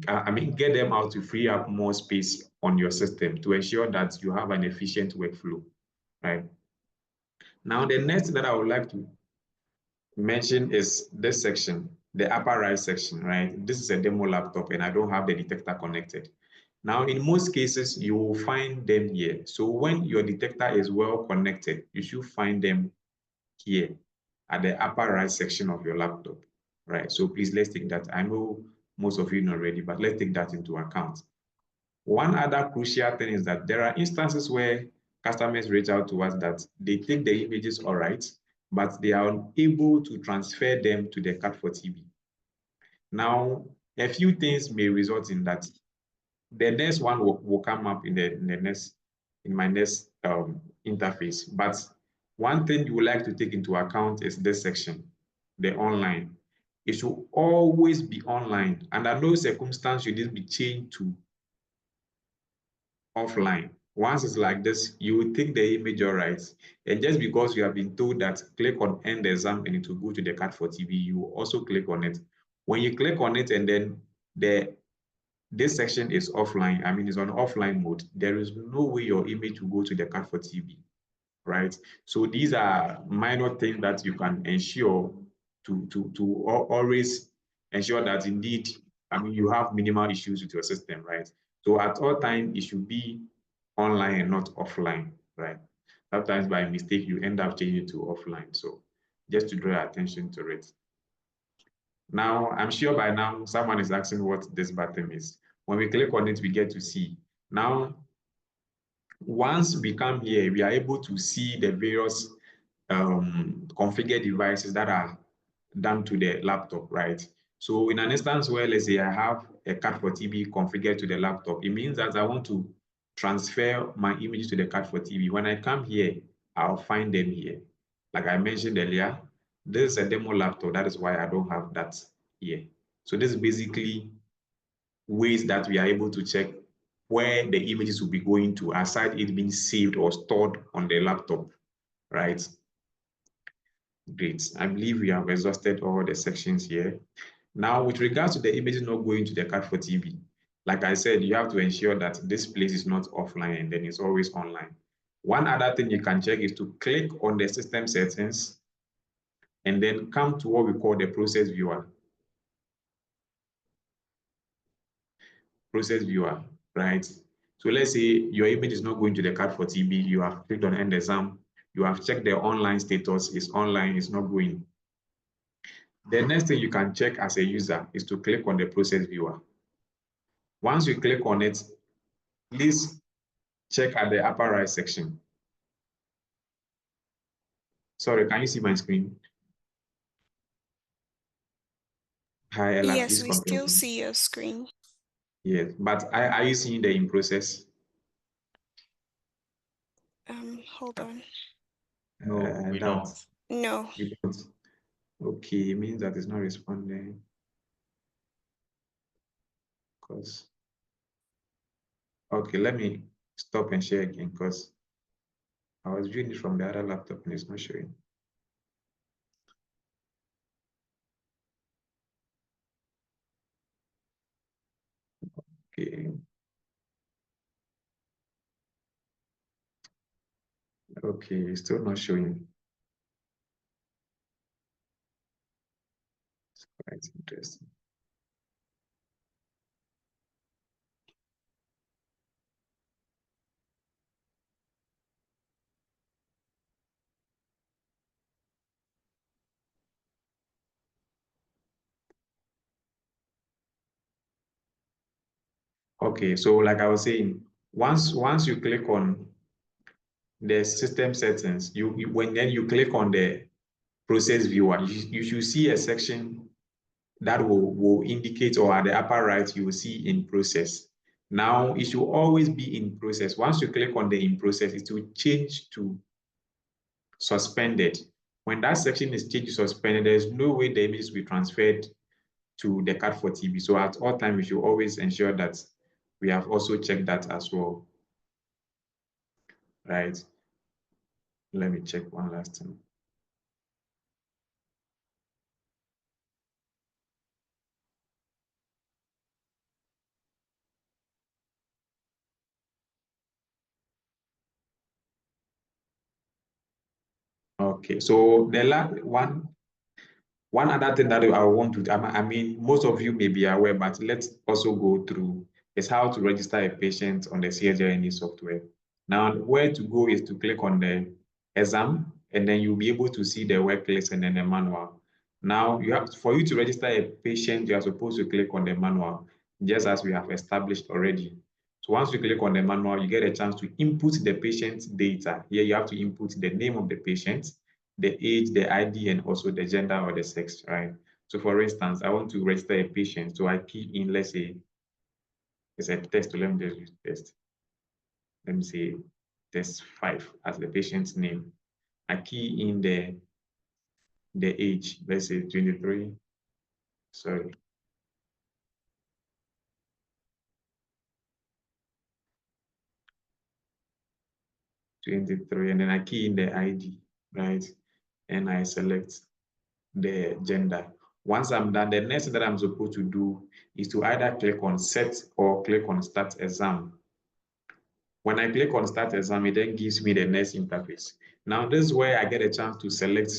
D: get them out to free up more space on your system to ensure that you have an efficient workflow, right? Now, the next thing that I would like to mention is this section, the upper right section, right? This is a demo laptop and I don't have the detector connected. Now, in most cases, you will find them here. So when your detector is well connected, you should find them here at the upper right section of your laptop, right? So please, let's take that. I know most of you know already, but let's take that into account. One other crucial thing is that there are instances where customers reach out to us that they take the images all right, but they are unable to transfer them to the CAT4TB. Now, a few things may result in that. The next one will come up in my next interface. But one thing you would like to take into account is this section, the online. It should always be online. Under no circumstance should this be changed to offline. Once it's like this, you will take the image all right. And just because you have been told that click on end exam and it will go to the CAT4TB, you will also click on it. When you click on it and then this section is offline, it's on offline mode, there is no way your image will go to the CAT4TB, right? So these are minor things that you can ensure to always ensure that indeed, you have minimal issues with your system, right? So at all times, it should be online and not offline, right? Sometimes by mistake, you end up changing to offline. So just to draw attention to it. Now, I'm sure by now, someone is asking what this button is. When we click on it, we get to see. Now, once we come here, we are able to see the various configured devices that are done to the laptop, right? So in an instance where, let's say I have a CAT4TB configured to the laptop, it means that I want to transfer my images to the CAT4TB. When I come here, I'll find them here. Like I mentioned earlier, this is a demo laptop. That is why I don't have that here. So this is basically ways that we are able to check where the images will be going to, aside it being saved or stored on the laptop, right? Great. I believe we have exhausted all the sections here. Now, with regards to the images not going to the CAT4TB, like I said, you have to ensure that this place is not offline and then it's always online. One other thing you can check is to click on the system settings and then come to what we call the process viewer. Process viewer, right? So let's say your image is not going to the CAT4TB, you have clicked on end exam, you have checked the online status, is online, it's not going. The next thing you can check as a user is to click on the process viewer. Once you click on it, please check at the upper right section. Sorry, can you see my screen? Hi, Ella,
A: Yes,
D: please
A: we
D: confirm.
A: still see your screen.
D: Yes, but are you seeing the in process?
A: Hold on.
C: No, we don't.
A: No.
D: We don't. Okay, it means that it's not responding. Because okay, let me stop and share again because I was viewing it from the other laptop and it's not showing. Okay. Okay, it's still not showing. It's quite interesting. Okay, so like I was saying, once you click on the system settings, when then you click on the process viewer, you should see a section that will indicate, or at the upper right, you will see in process. Now, it should always be in process. Once you click on the in process, it will change to suspended. When that section is changed to suspended, there's no way the image will be transferred to the card for TB. So at all times, we should always ensure that we have also checked that as well, right? Let me check one last time. Okay, so the last one other thing that I want to, I mean, most of you may be aware, but let's also go through is how to register a patient on the CSGI software. Now, where to go is to click on the exam, and then you'll be able to see the worklist and then the manual. Now, for you to register a patient, you are supposed to click on the manual, just as we have established already. So once you click on the manual, you get a chance to input the patient's data. Here, you have to input the name of the patient, the age, the ID, and also the gender or the sex, right? So for instance, I want to register a patient. So I key in, let's say, it's a test. So let me just use test. Let me say test 5 as the patient's name. I key in the age, let's say 23, sorry. And then I key in the ID, right? And I select the gender. Once I'm done, the next thing that I'm supposed to do is to either click on set or click on start exam. When I click on start exam, it then gives me the next interface. Now, this is where I get a chance to select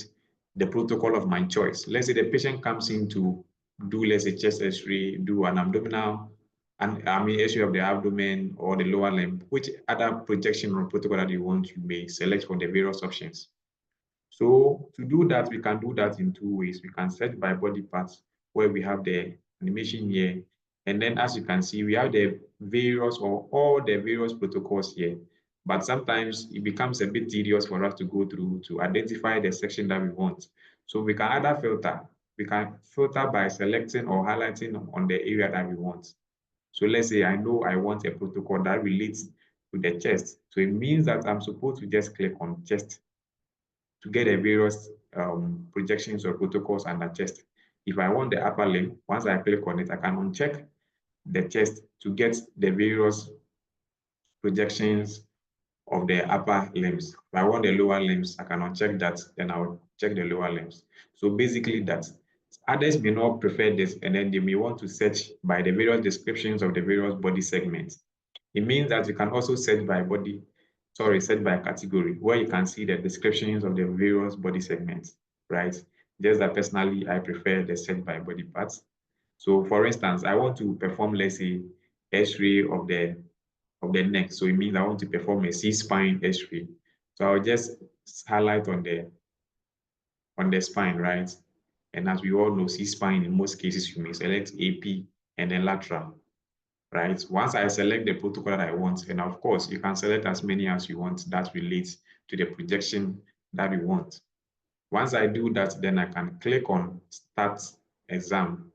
D: the protocol of my choice. Let's say the patient comes in to do, let's say, chest x-ray, do an abdominal, and I mean, x-ray of the abdomen or the lower limb, which other projection or protocol that you want, you may select from the various options. So to do that, we can do that in two ways. We can search by body parts where we have the animation here. And then as you can see, we have the various or all the various protocols here. But sometimes it becomes a bit tedious for us to go through to identify the section that we want. So we can either filter. We can filter by selecting or highlighting on the area that we want. So let's say I know I want a protocol that relates to the chest. So it means that I'm supposed to just click on chest to get the various projections or protocols under chest. If I want the upper limb, once I click on it, I can uncheck the chest to get the various projections of the upper limbs. If I want the lower limbs, I can uncheck that, then I'll check the lower limbs. So basically that. Others may not prefer this, and then they may want to search by the various descriptions of the various body segments. It means that you can also search by body, sorry, search by category, where you can see the descriptions of the various body segments, right? Just that personally, I prefer the search by body parts. So for instance, I want to perform, let's say, X-ray of the neck. So it means I want to perform a C-spine X-ray. So I'll just highlight on the spine, right? And as we all know, C-spine, in most cases, you may select AP and then lateral, right? Once I select the protocol that I want, and of course, you can select as many as you want that relates to the projection that you want. Once I do that, then I can click on Start Exam,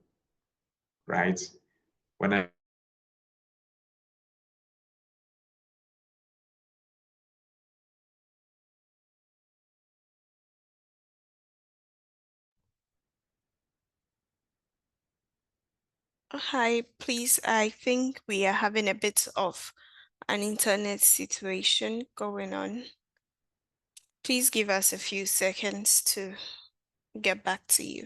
D: right? When I
A: Hi, please. I think we are having a bit of an internet situation going on. Please give us a few seconds to get back to you.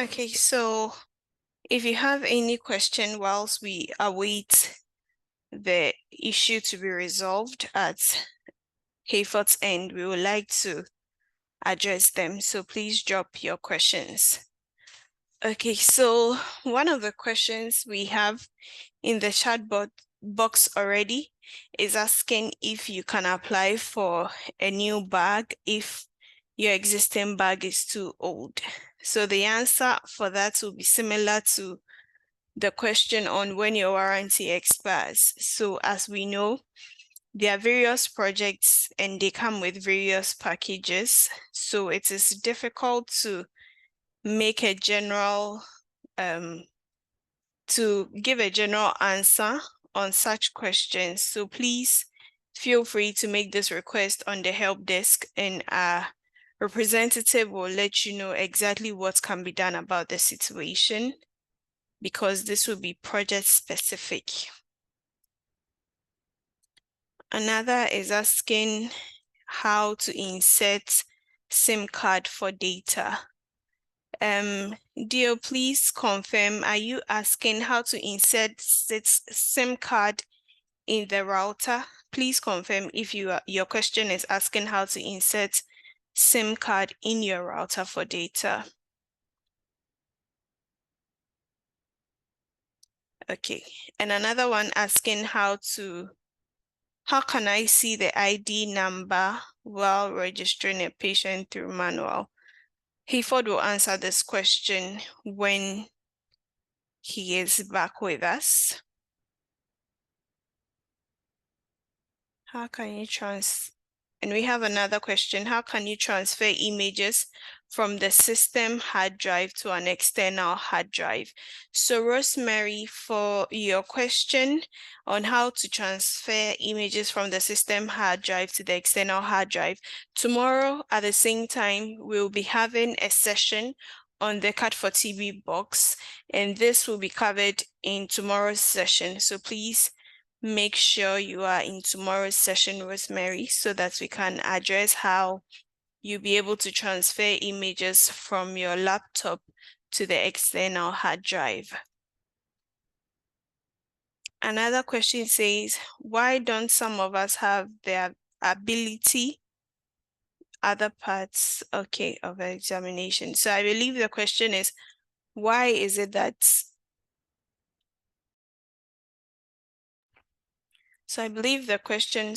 A: Okay, so if you have any question whilst we await the issue to be resolved at Hayfort's end, we would like to address them. So please drop your questions. Okay, so one of the questions we have in the chat box already is asking if you can apply for a new bag if your existing bag is too old. So the answer for that will be similar to the question on when your warranty expires. So as we know, there are various projects and they come with various packages. So it is difficult to make a general, to give a general answer on such questions. So please feel free to make this request on the help desk and our representative will let you know exactly what can be done about the situation because this will be project specific. Another is asking how to insert SIM card for data. Dio, please confirm, are you asking how to insert SIM card in the router? Please confirm if your question is asking how to insert SIM card in your router for data. Okay, and another one asking how can I see the ID number while registering a patient through manual? Hayford will answer this question when he is back with us. How can you and we have another question. How can you transfer images from the system hard drive to an external hard drive? So Rosemary, for your question on how to transfer images from the system hard drive to the external hard drive, tomorrow at the same time, we'll be having a session on the Cat for TB box, and this will be covered in tomorrow's session. So please make sure you are in tomorrow's session, Rosemary, so that we can address how you'll be able to transfer images from your laptop to the external hard drive. Another question says, why don't some of us have the ability, other parts, okay, of examination? So I believe the question is, why is it that So I believe the question,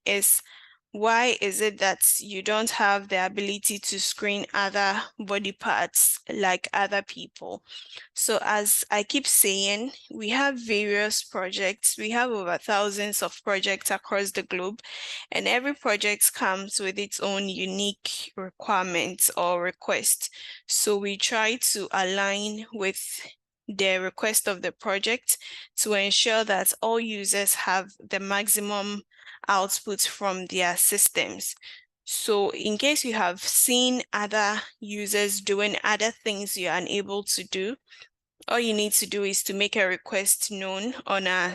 A: is why is it that you don't have the ability to screen other body parts like other people? So as I keep saying, we have various projects. We have over thousands of projects across the globe, and every project comes with its own unique requirements or requests. So we try to align with the request of the project to ensure that all users have the maximum output from their systems. So in case you have seen other users doing other things you're unable to do, all you need to do is to make a request known on our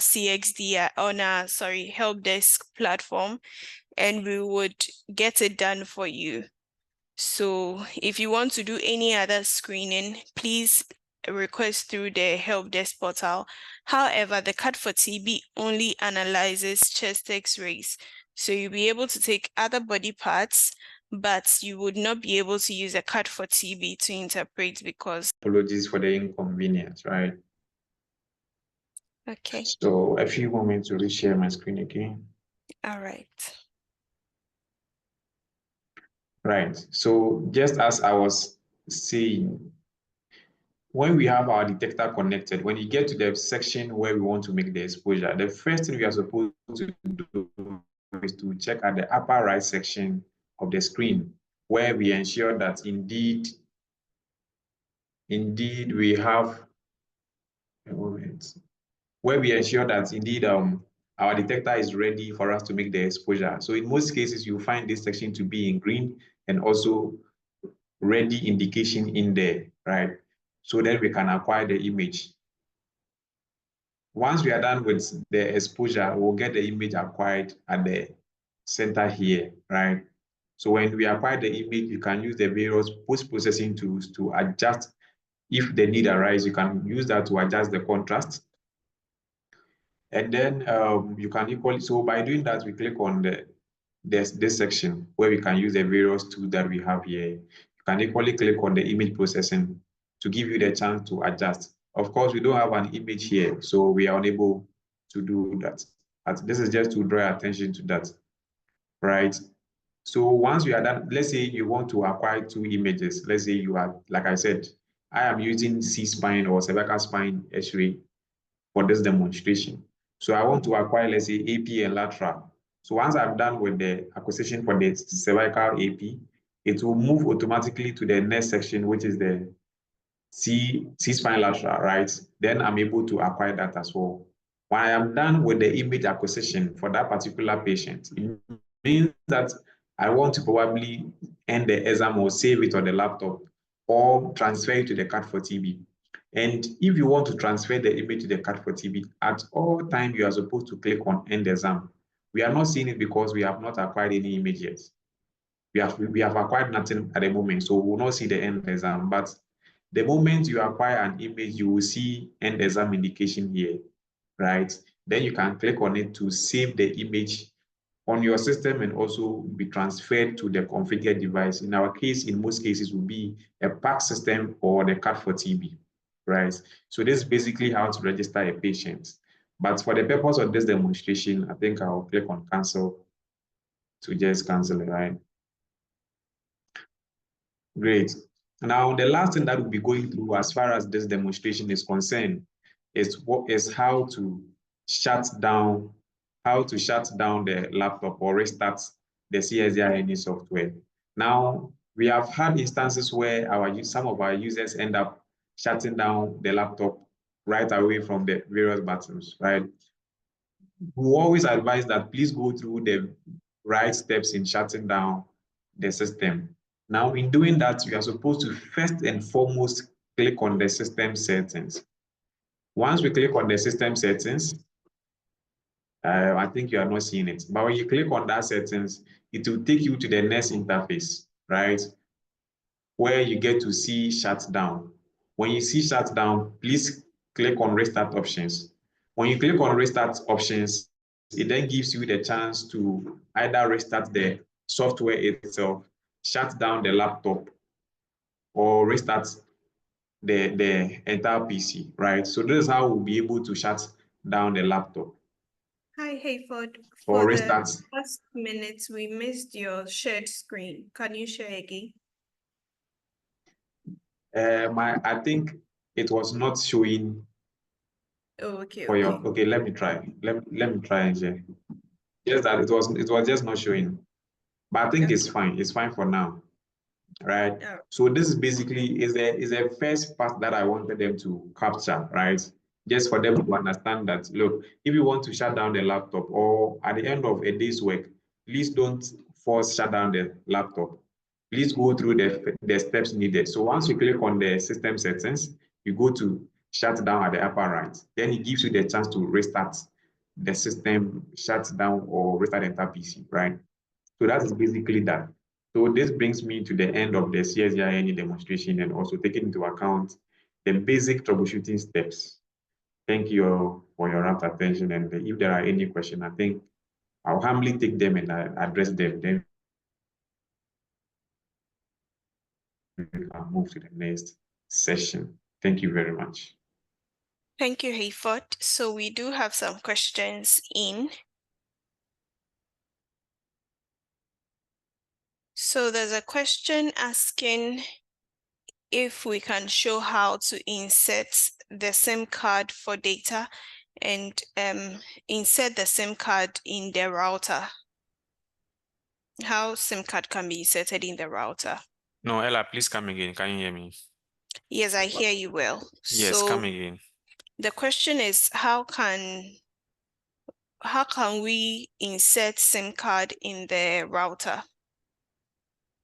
A: help desk platform, and we would get it done for you. So if you want to do any other screening, please request through the help desk portal. However, the Cat for TB only analyzes chest X-rays. So you'll be able to take other body parts, but you would not be able to use a Cat for TB to interpret because.
D: Apologies for the inconvenience, right?
A: Okay.
D: So a few moments to reshare my screen again.
A: All right.
D: Right. So just as I was saying, when we have our detector connected, when you get to the section where we want to make the exposure, the first thing we are supposed to do is to check at the upper right section of the screen, where we ensure that indeed we have a moment, where we ensure that indeed our detector is ready for us to make the exposure. So in most cases, you find this section to be in green and also ready indication in there, right? So that we can acquire the image. Once we are done with the exposure, we'll get the image acquired at the center here, right? So when we acquire the image, you can use the various post-processing tools to adjust if the need arises, you can use that to adjust the contrast. And then you can equally, so by doing that, we click on this section where we can use the various tools that we have here. You can equally click on the image processing to give you the chance to adjust. Of course, we don't have an image here, so we are unable to do that. But this is just to draw attention to that, right? So once you are done, let's say you want to acquire 2 images. Let's say you are, like I said, I am using C-spine or cervical spine X-ray for this demonstration. So I want to acquire, let's say, AP and lateral. So once I'm done with the acquisition for the cervical AP, it will move automatically to the next section, which is the C-spine lateral, right? Then I'm able to acquire that as well. When I am done with the image acquisition for that particular patient, it means that I want to probably end the exam or save it on the laptop or transfer it to the CAD for TB. And if you want to transfer the image to the CAD for TB, at all times you are supposed to click on end exam. We are not seeing it because we have not acquired any image yet. We have acquired nothing at the moment, so we will not see the end exam. But the moment you acquire an image, you will see end exam indication here, right? Then you can click on it to save the image on your system and also be transferred to the configured device. In our case, in most cases, will be a PAC system or the CAD for TB, right? So this is basically how to register a patient. But for the purpose of this demonstration, I think I'll click on cancel to just cancel it, right? Great. Now, the last thing that we'll be going through as far as this demonstration is concerned is how to shut down the laptop or restart the CSDI software. Now, we have had instances where some of our users end up shutting down the laptop right away from the various buttons, right? We always advise that please go through the right steps in shutting down the system. Now, in doing that, you are supposed to first and foremost click on the system settings. Once we click on the system settings, I think you are not seeing it, but when you click on that settings, it will take you to the next interface, right? Where you get to see shutdown. When you see shutdown, please click on restart options. When you click on restart options, it then gives you the chance to either restart the software itself, shut down the laptop, or restart the entire PC, right? So this is how we'll be able to shut down the laptop.
A: Hi, Hayford.
D: Or
A: For
D: restart.
A: the first minutes, we missed your shared screen. Can you share again?
D: I think it was not showing.
A: Oh, okay,
D: for your
A: okay.
D: okay. Let me try. Let me try and share. Just that it was just not showing, but I think it's fine. It's fine for now, right?
A: Oh.
D: So this is basically is a first part that I wanted them to capture, right? Just for them to understand that, look, if you want to shut down the laptop or at the end of a day's work, please don't force shut down the laptop. Please go through the steps needed. So once you click on the system settings, you go to shut down at the upper right. Then it gives you the chance to restart the system, shut down or restart the entire PC, right? So that is basically that. So this brings me to the end of the CSDI demonstration and also taking into account the basic troubleshooting steps. Thank you for your rapt attention. And if there are any questions, I think I'll humbly take them and address them. Then we can move to the next session. Thank you very much.
A: Thank you, Hayford. So we do have some questions in. So there's a question asking if we can show how to insert the SIM card for data and insert the SIM card in the router. How SIM card can be inserted in the router.
C: No, Ella, please come again. Can you hear me?
A: Yes, I hear you well.
C: Yes,
A: so
C: come again.
A: The question is how can we insert SIM card in the router?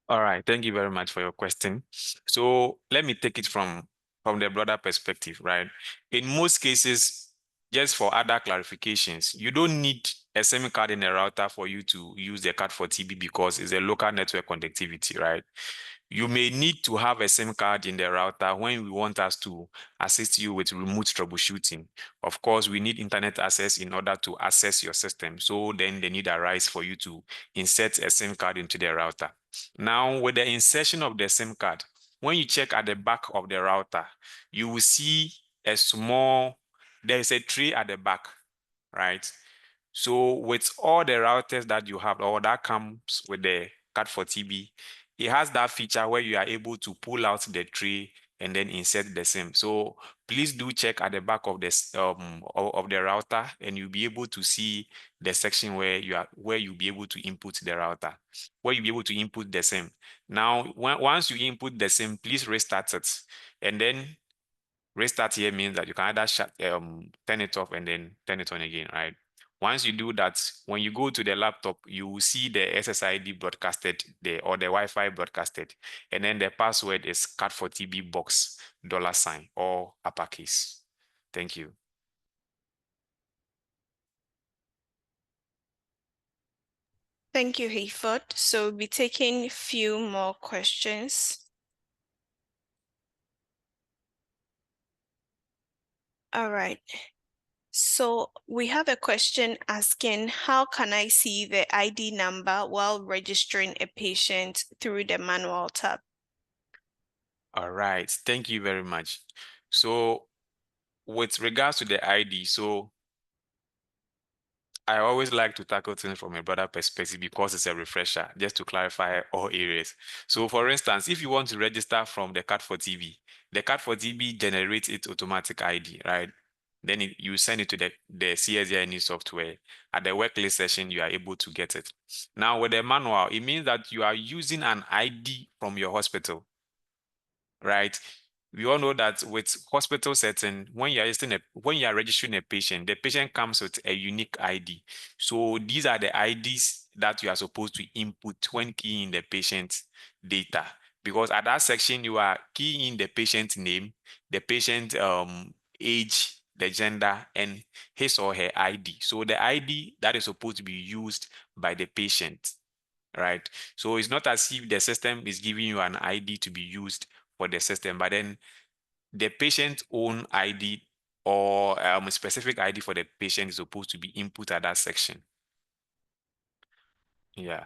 C: All right, thank you very much for your question. So let me take it from the broader perspective, right? In most cases, just for other clarifications, you don't need a SIM card in a router for you to use the card for TB because it's a local network connectivity, right? You may need to have a SIM card in the router when we want us to assist you with remote troubleshooting. Of course, we need internet access in order to access your system. So then the need arises for you to insert a SIM card into the router. Now, with the insertion of the SIM card, when you check at the back of the router, you will see there is a tray at the back, right? So with all the routers that you have, or that comes with the card for TB, it has that feature where you are able to pull out the tray and then insert the SIM. So please do check at the back of this of the router, and you'll be able to see the section where you'll be able to input the router, where you'll be able to input the SIM. Now, once you input the SIM, please restart it, and then restart here means that you can either turn it off and then turn it on again, right? Once you do that, when you go to the laptop, you will see the SSID broadcasted there, or the Wi-Fi broadcasted, and then the password is cat4tb box $, or uppercase. Thank you.
A: Thank you, Hayford. So we'll be taking a few more questions. All right. So we have a question asking, how can I see the ID number while registering a patient through the manual tab?
C: All right, thank you very much. So with regards to the ID, so I always like to tackle things from a broader perspective because it's a refresher, just to clarify all areas. So for instance, if you want to register from the Cat4TB, the Cat4TB generates its automatic ID, right? Then you send it to the CSINE software. At the worklist session, you are able to get it. Now with the manual, it means that you are using an ID from your hospital, right? We all know that with hospital setting, when you are registering a patient, the patient comes with a unique ID. So these are the IDs that you are supposed to input when keying the patient's data. Because at that section, you are keying the patient name, the patient age, the gender, and his or her ID. So the ID that is supposed to be used by the patient, right? So it's not as if the system is giving you an ID to be used for the system, but then the patient's own ID, or a specific ID for the patient, is supposed to be input at that section. Yeah.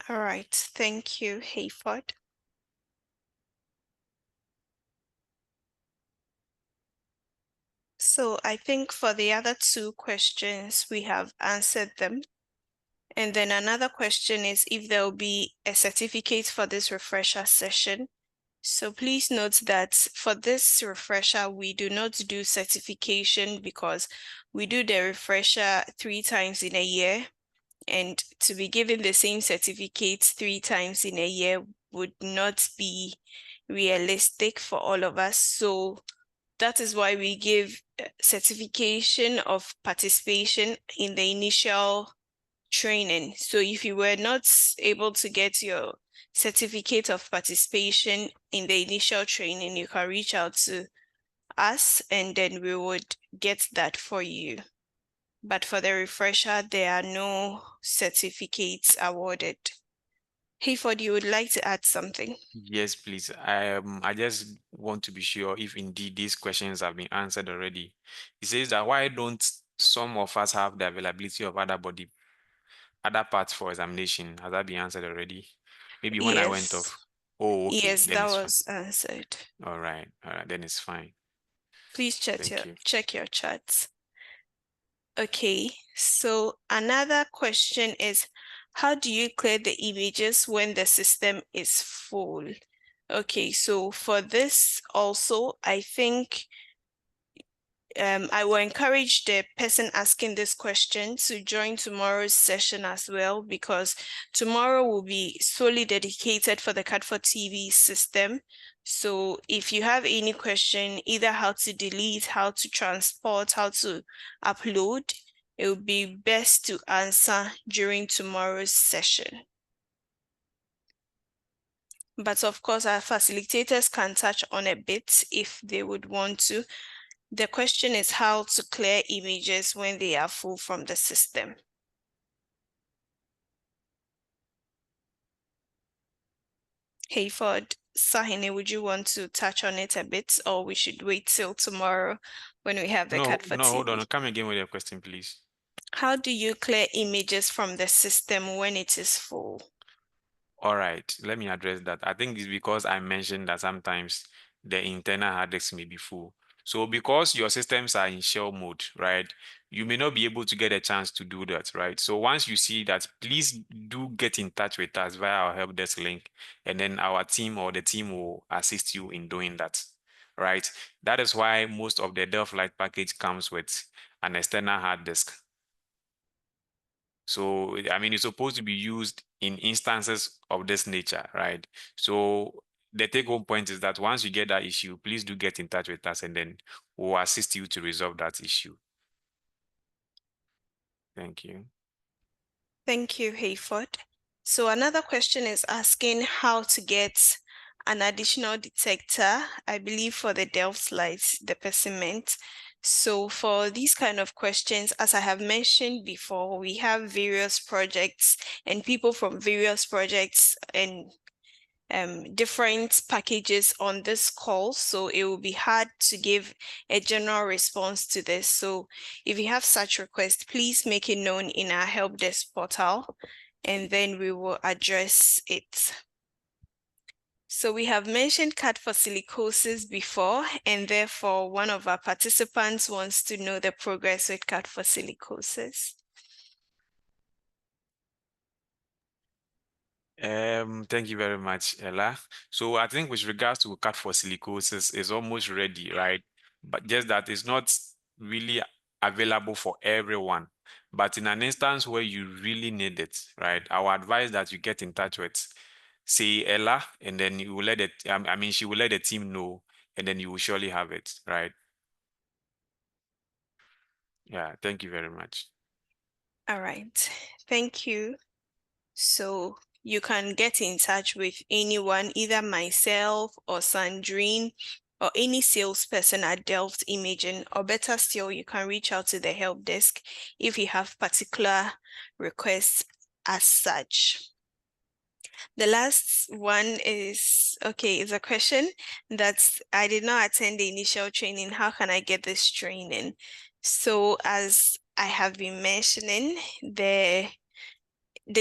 A: All right. Thank you, Hayford. So I think for the other two questions, we have answered them. And then another question is if there will be a certificate for this refresher session. So please note that for this refresher, we do not do certification because we do the refresher 3 times in a year. And to be given the same certificate 3 times in a year would not be realistic for all of us. So that is why we give certification of participation in the initial training. So if you were not able to get your certificate of participation in the initial training, you can reach out to us and then we would get that for you. But for the refresher, there are no certificates awarded. Hayford, you would like to add something?
C: Yes, please. I just want to be sure if indeed these questions have been answered already. It says that why don't some of us have the availability of other parts for examination? Has that been answered already? Maybe when I went off. Oh, okay.
A: Yes,
C: Then
A: that
C: it's
A: was answered.
C: fine. All right. Then it's fine.
A: Please
C: Thank you.
A: check your charts. Okay, so another question is, how do you clear the images when the system is full? Okay, so for this also, I think I will encourage the person asking this question to join tomorrow's session as well, because tomorrow will be solely dedicated for the Cat4TB system. So if you have any question, either how to delete, how to transport, how to upload, it would be best to answer during tomorrow's session. But of course, our facilitators can touch on a bit if they would want to. The question is how to clear images when they are full from the system. Hayford, Sahine, would you want to touch on it a bit, or we should wait till tomorrow when we have the
C: No,
A: CAD for
C: no, hold
A: TV?
C: on. Come again with your question, please.
A: How do you clear images from the system when it is full?
C: All right, let me address that. I think it's because I mentioned that sometimes the internal hard disk may be full. So because your systems are in shell mode, right, you may not be able to get a chance to do that, right? So once you see that, please do get in touch with us via our help desk link, and then our team or the team will assist you in doing that, right? That is why most of the Delft Lite package comes with an external hard disk. So, I mean, it's supposed to be used in instances of this nature, right? So the take-home point is that once you get that issue, please do get in touch with us and then we'll assist you to resolve that issue. Thank you.
A: Thank you, Hayford. So another question is asking how to get an additional detector, I believe for the Delft lights, the persimment. So for these kind of questions, as I have mentioned before, we have various projects and people from various projects and different packages on this call, so it will be hard to give a general response to this. So if you have such requests, please make it known in our help desk portal, and then we will address it. So we have mentioned CAD for silicosis before, and therefore one of our participants wants to know the progress with CAD for silicosis.
C: Thank you very much, Ella. So I think with regards to CAD for silicosis is almost ready, right? But just that it's not really available for everyone. But in an instance where you really need it, right? I would advise that you get in touch with, say, Ella, and then you will let it, I mean, she will let the team know, and then you will surely have it, right? Yeah, thank you very much.
A: All right, thank you. So you can get in touch with anyone, either myself or Sandrine or any salesperson at Delft Imaging, or better still, you can reach out to the help desk if you have particular requests as such. The last one is, okay, it's a question that I did not attend the initial training. How can I get this training? So as I have been mentioning, the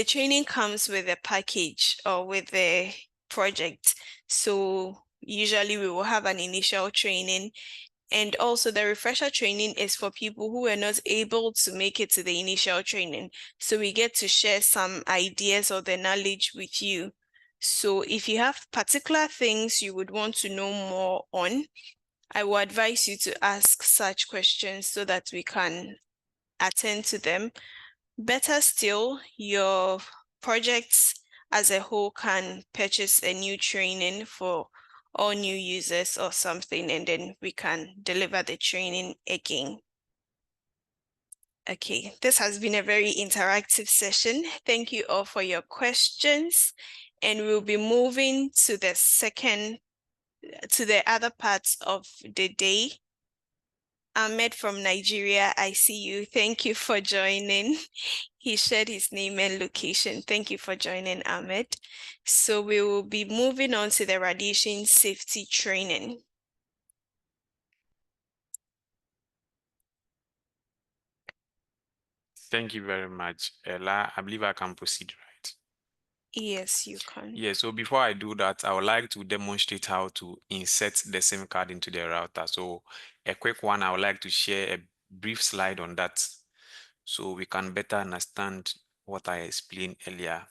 A: training comes with a package or with the project. So usually we will have an initial training, and also the refresher training is for people who were not able to make it to the initial training. So we get to share some ideas or the knowledge with you. So if you have particular things you would want to know more on, I will advise you to ask such questions so that we can attend to them. Better still, your projects as a whole can purchase a new training for all new users or something, and then we can deliver the training again. Okay, this has been a very interactive session. Thank you all for your questions, and we'll be moving to the other parts of the day. Ahmed from Nigeria, I see you. Thank you for joining. He shared his name and location. Thank you for joining, Ahmed. So we will be moving on to the radiation safety training.
C: Thank you very much, Ella. I believe I can proceed, right?
A: Yes, you can.
C: Yeah, so before I do that, I would like to demonstrate how to insert the SIM card into the router. So a quick one, I would like to share a brief slide on that so we can better understand what I explained earlier.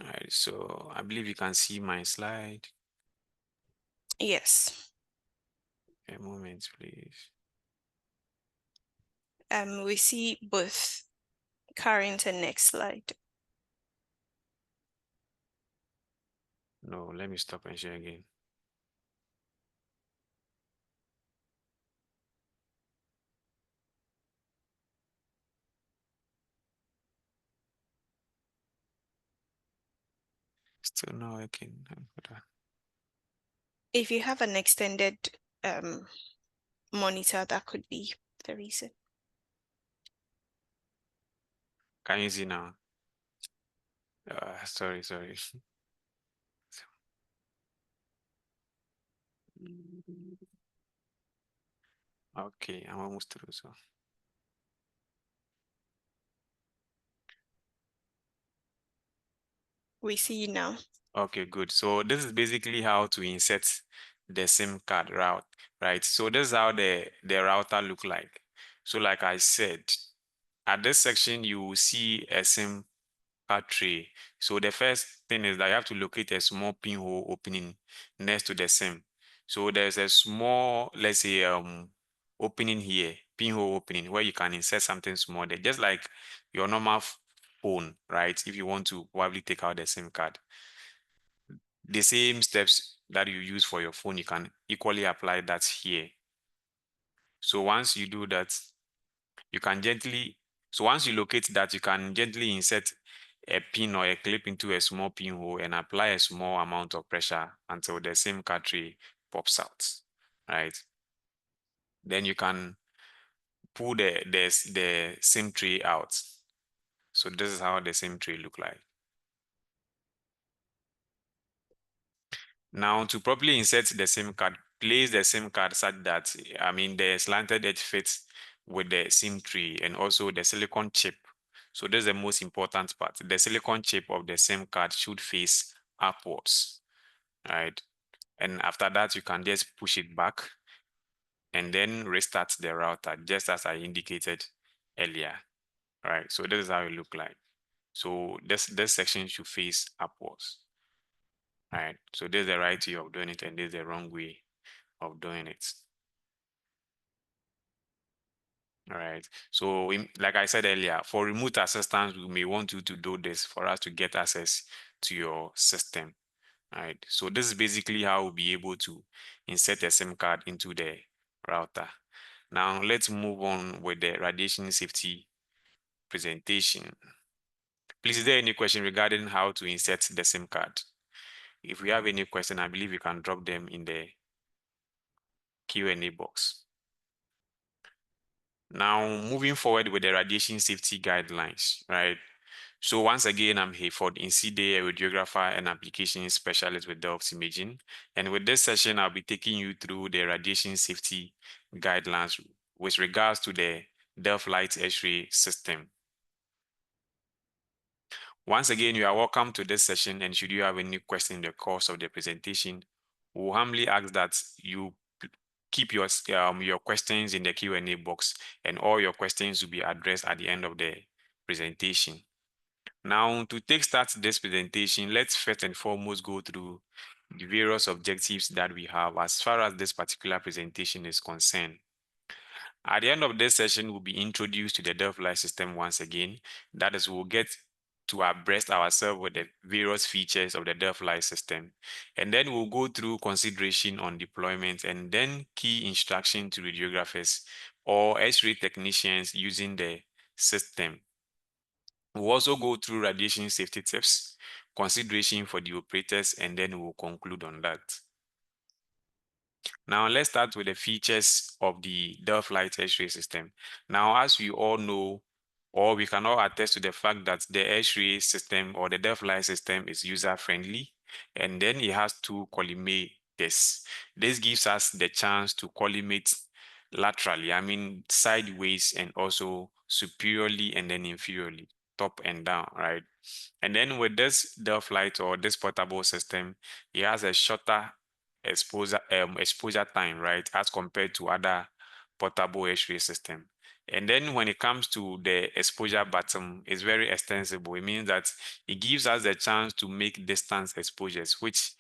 C: All right, so I believe you can see my slide.
A: Yes.
C: A moment, please.
A: We see both current and next slide.
C: No, let me stop and share again. Still not working.
A: If you have an extended monitor, that could be the reason.
C: Can you see now? Sorry. Okay, I'm almost through. So
A: We see you now.
C: okay, good. So this is basically how to insert the SIM card route, right? So this is how the router look like. So like I said, at this section, you will see a SIM card tray. So the first thing is that you have to locate a small pinhole opening next to the SIM. So there's a small, let's say, opening here, pinhole opening, where you can insert something small there, just like your normal phone, right? If you want to probably take out the SIM card. The same steps that you use for your phone, you can equally apply that here. So once you do that, you can gently, so once you locate that, you can gently insert a pin or a clip into a small pinhole and apply a small amount of pressure until the SIM card tray pops out, right? Then you can pull the SIM tray out. So this is how the SIM tray look like. Now, to properly insert the SIM card, place the SIM card such that, I mean, the slanted edge fits with the SIM tray and also the silicon chip. So this is the most important part. The silicon chip of the SIM card should face upwards, right? And after that, you can just push it back and then restart the router, just as I indicated earlier, right? So this is how it look like. So this section should face upwards. Right. So there's the right way of doing it and there's the wrong way of doing it. All right. So like I said earlier, for remote assistance, we may want you to do this for us to get access to your system. All right. So this is basically how we'll be able to insert a SIM card into the router. Now let's move on with the radiation safety presentation. Please, is there any question regarding how to insert the SIM card? If we have any question, I believe you can drop them in the Q&A box. Now, moving forward with the radiation safety guidelines, right? So once again, I'm Hayford Inside, a radiographer and application specialist with Delft Imaging. And with this session, I'll be taking you through the radiation safety guidelines with regards to the Delft Light X-ray system. Once again, you are welcome to this session, and should you have any question in the course of the presentation, we'll humbly ask that you keep your questions in the Q&A box, and all your questions will be addressed at the end of the presentation. Now, to take start this presentation, let's first and foremost go through the various objectives that we have as far as this particular presentation is concerned. At the end of this session, we'll be introduced to the Delft Light system once again. That is, we'll get to abreast ourselves with the various features of the Delft Light system. And then we'll go through consideration on deployment and then key instruction to radiographers or X-ray technicians using the system. We'll also go through radiation safety tips, consideration for the operators, and then we'll conclude on that. Now, let's start with the features of the Delft Light X-ray system. Now, as we all know, or we can all attest to the fact that the X-ray system or the Delft Light system is user-friendly, and then it has two collimators. This gives us the chance to collimate laterally, I mean sideways, and also superiorly and then inferiorly, top and down, right? And then with this Delft Light or this portable system, it has a shorter exposure time, right, as compared to other portable X-ray system. And then when it comes to the exposure bottom, it's very extensible. It means that it gives us the chance to make distance exposures, which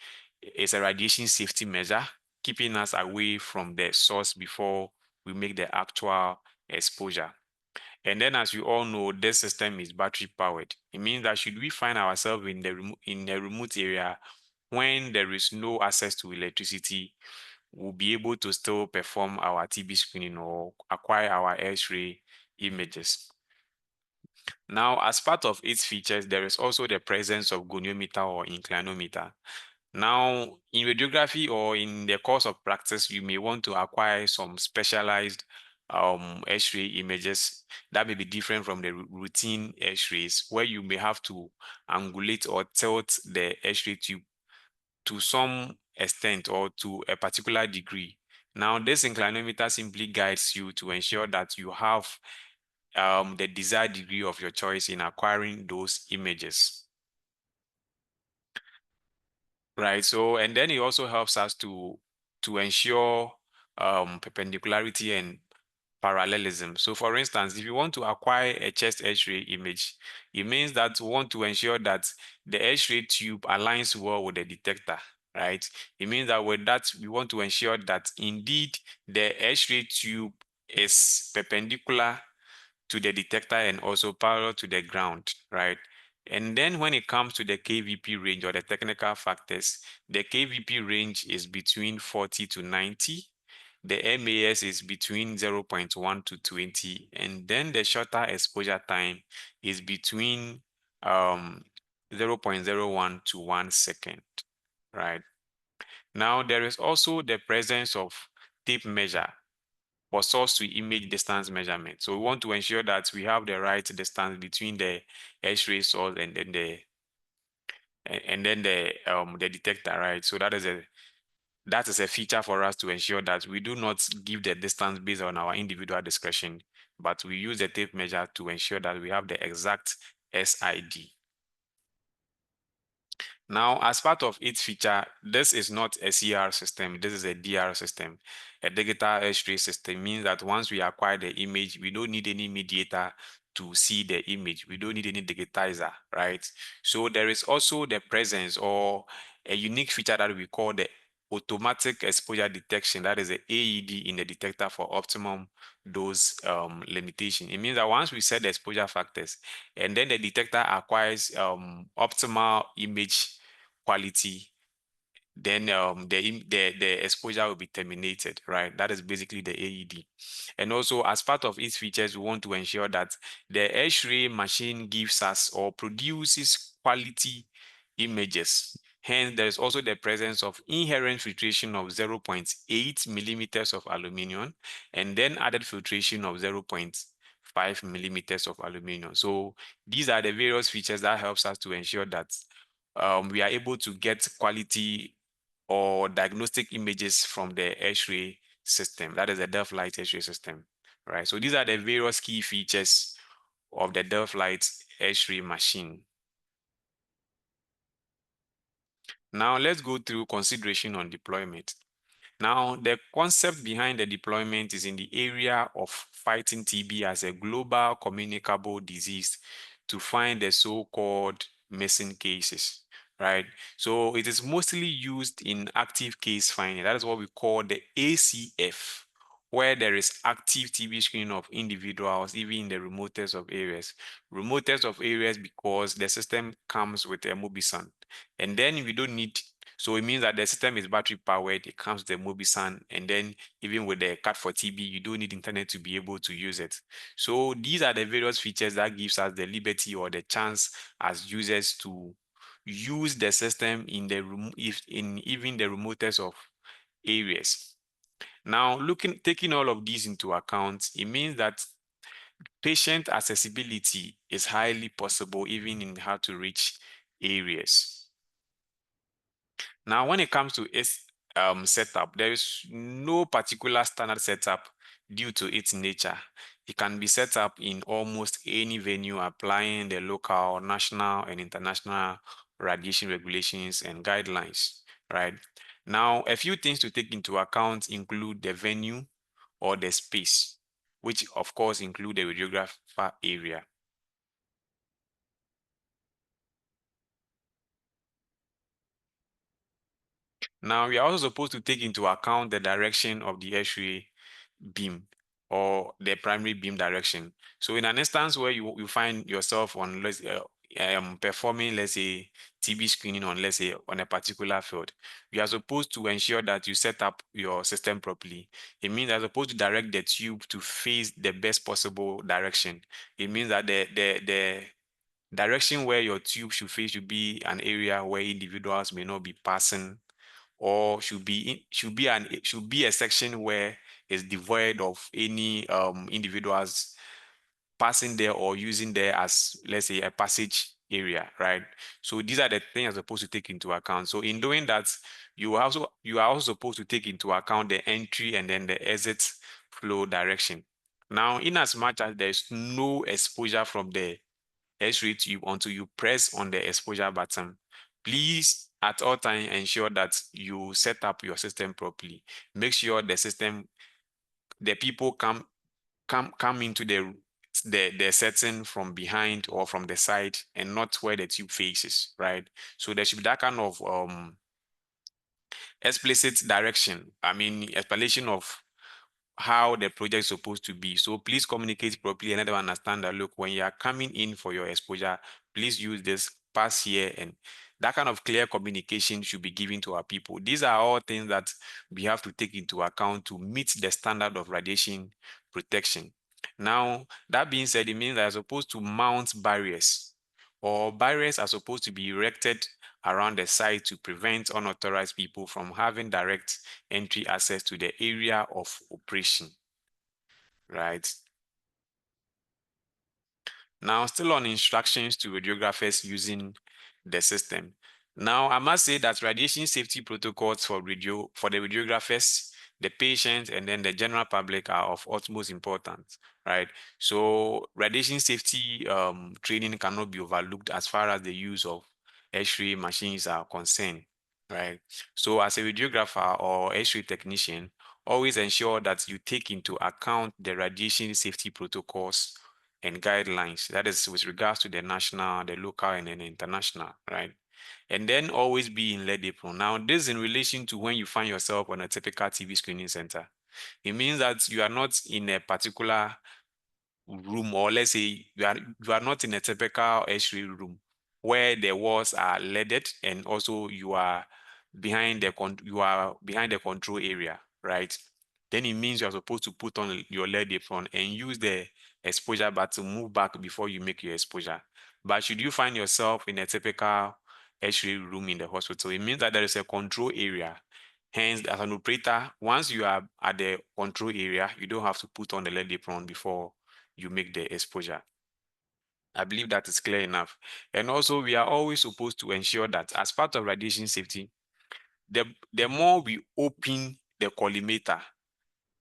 C: is a radiation safety measure, keeping us away from the source before we make the actual exposure. And then, as you all know, this system is battery powered. It means that should we find ourselves in a remote area when there is no access to electricity, we'll be able to still perform our TB screening or acquire our X-ray images. Now, as part of its features, there is also the presence of goniometer or inclinometer. Now, in radiography or in the course of practice, you may want to acquire some specialized X-ray images that may be different from the routine X-rays, where you may have to angulate or tilt the X-ray tube to some extent or to a particular degree. Now, this inclinometer simply guides you to ensure that you have the desired degree of your choice in acquiring those images. Right, so, and then it also helps us to ensure perpendicularity and parallelism. So for instance, if you want to acquire a chest X-ray image, it means that we want to ensure that the X-ray tube aligns well with the detector, right? It means that with that, we want to ensure that indeed the X-ray tube is perpendicular to the detector and also parallel to the ground, right? And then when it comes to the KVP range or the technical factors, the KVP range is between 40 to 90. The MAS is between 0.1 to 20. And then the shutter exposure time is between 0.01 to 1 second, right? Now, there is also the presence of tape measure for source to image distance measurement. So we want to ensure that we have the right distance between the X-ray source and then the detector, right? So that is a feature for us to ensure that we do not give the distance based on our individual discretion, but we use the tape measure to ensure that we have the exact SID. Now, as part of its feature, this is not a CR system, this is a DR system. A digital X-ray system means that once we acquire the image, we don't need any mediator to see the image. We don't need any digitizer, right? So there is also the presence or a unique feature that we call the automatic exposure detection. That is the AED in the detector for optimum dose limitation. It means that once we set the exposure factors and then the detector acquires optimal image quality, then the exposure will be terminated, right? That is basically the AED. And also, as part of its features, we want to ensure that the X-ray machine gives us or produces quality images. Hence, there is also the presence of inherent filtration of 0.8 millimeters of aluminum and then added filtration of 0.5 millimeters of aluminum. So these are the various features that helps us to ensure that we are able to get quality or diagnostic images from the X-ray system. That is the Delft Light X-ray system, right? So these are the various key features of the Delft Light X-ray machine. Now let's go through consideration on deployment. Now, the concept behind the deployment is in the area of fighting TB as a global communicable disease to find the so-called missing cases, right? So it is mostly used in active case finding. That is what we call the ACF, where there is active TB screening of individuals, even in the remotest of areas. Remotest of areas because the system comes with a Mobisan. And then we don't need, so it means that the system is battery powered, it comes with the Mobisan, and then even with the card for TB, you don't need internet to be able to use it. So these are the various features that gives us the liberty or the chance as users to use the system in even the remotest of areas. Now, taking all of these into account, it means that patient accessibility is highly possible even in hard to reach areas. Now, when it comes to its setup, there is no particular standard setup due to its nature. It can be set up in almost any venue applying the local, national, and international radiation regulations and guidelines, right? Now, a few things to take into account include the venue or the space, which of course include the radiographer area. Now, we are also supposed to take into account the direction of the X-ray beam or the primary beam direction. So in an instance where you find yourself on, performing, let's say, TB screening on, let's say, on a particular field, you are supposed to ensure that you set up your system properly. It means you're supposed to direct the tube to face the best possible direction. It means that the direction where your tube should face should be an area where individuals may not be passing, or should be a section where it's devoid of any individuals passing there or using there as, let's say, a passage area, right? So these are the things you're supposed to take into account. So in doing that, you are also supposed to take into account the entry and then the exit flow direction. Now, in as much as there's no exposure from the X-ray tube until you press on the exposure button, please at all times ensure that you set up your system properly. Make sure the people come into the setting from behind or from the side and not where the tube faces, right? So there should be that kind of explicit direction. I mean, explanation of how the project is supposed to be. So please communicate properly and let them understand that, look, when you are coming in for your exposure, please use this, pass here, and that kind of clear communication should be given to our people. These are all things that we have to take into account to meet the standard of radiation protection. Now, that being said, it means that you're supposed to mount barriers, or barriers are supposed to be erected around the site to prevent unauthorized people from having direct entry access to the area of operation, right? Now, still on instructions to radiographers using the system. Now, I must say that radiation safety protocols for the radiographers, the patient, and then the general public are of utmost importance, right? So radiation safety training cannot be overlooked as far as the use of X-ray machines are concerned, right? So as a radiographer or X-ray technician, always ensure that you take into account the radiation safety protocols and guidelines. That is with regards to the national, the local, and then the international, right? And then always be in lead apron. Now, this is in relation to when you find yourself on a typical TB screening center. It means that you are not in a particular room, or let's say you are not in a typical X-ray room where the walls are leaded and also you are behind the control area, right? Then it means you are supposed to put on your lead apron and use the exposure bar to move back before you make your exposure. But should you find yourself in a typical X-ray room in the hospital, it means that there is a control area. Hence, as an operator, once you are at the control area, you don't have to put on the lead apron before you make the exposure. I believe that is clear enough. And also, we are always supposed to ensure that as part of radiation safety, the more we open the collimator,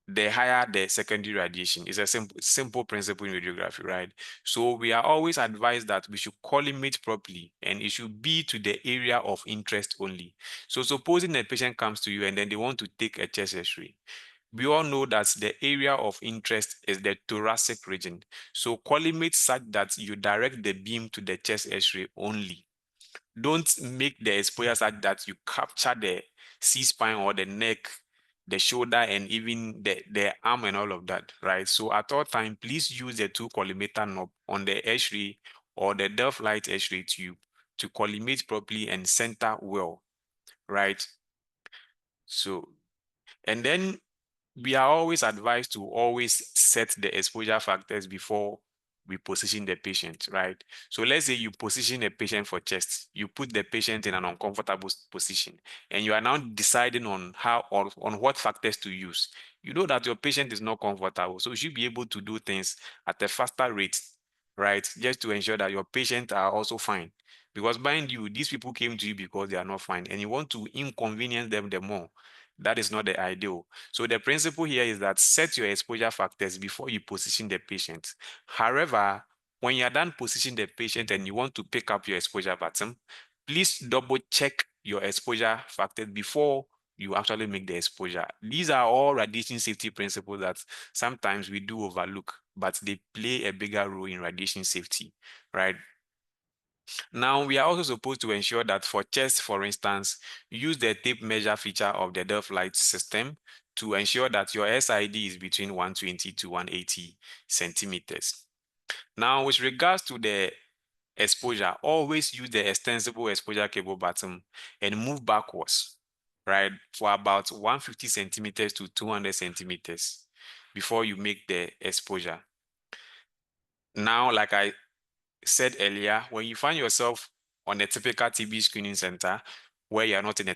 C: the higher the secondary radiation. It's a simple principle in radiography, right? So we are always advised that we should collimate properly and it should be to the area of interest only. So supposing a patient comes to you and then they want to take a chest X-ray, we all know that the area of interest is the thoracic region. So collimate such that you direct the beam to the chest X-ray only. Don't make the exposure such that you capture the C-spine or the neck, the shoulder, and even the arm and all of that, right? So at all time, please use the two collimator knob on the X-ray or the Delft light X-ray tube to collimate properly and center well, right? So, and then we are always advised to always set the exposure factors before we position the patient, right? So let's say you position a patient for chest, you put the patient in an uncomfortable position, and you are now deciding on how or on what factors to use. You know that your patient is not comfortable, so you should be able to do things at a faster rate, right? Just to ensure that your patients are also fine. Because mind you, these people came to you because they are not fine, and you want to inconvenience them the more. That is not the ideal. So the principle here is that set your exposure factors before you position the patient. However, when you are done positioning the patient and you want to pick up your exposure button, please double check your exposure factors before you actually make the exposure. These are all radiation safety principles that sometimes we do overlook, but they play a bigger role in radiation safety, right? Now, we are also supposed to ensure that for chest, for instance, use the tape measure feature of the Delft light system to ensure that your SID is between 120 to 180 centimeters. Now, with regards to the exposure, always use the extensible exposure cable button and move backwards, right, for about 150 centimeters to 200 centimeters before you make the exposure. Now, like I said earlier, when you find yourself on a typical TB screening center where you're not in a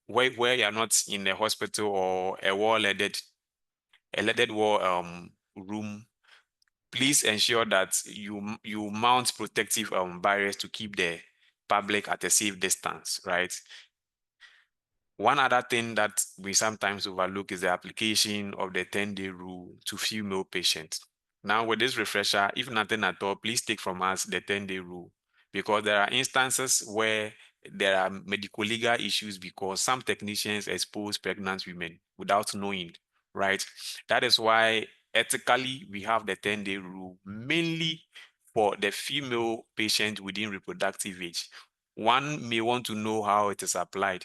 C: where you're not in a hospital or a leaded wall room, please ensure that you mount protective barriers to keep the public at a safe distance, right? One other thing that we sometimes overlook is the application of the 10-day rule to female patients. Now, with this refresher, if nothing at all, please take from us the 10-day rule, because there are instances where there are medical legal issues because some technicians expose pregnant women without knowing, right? That is why ethically we have the 10-day rule mainly for the female patient within reproductive age. One may want to know how it is applied.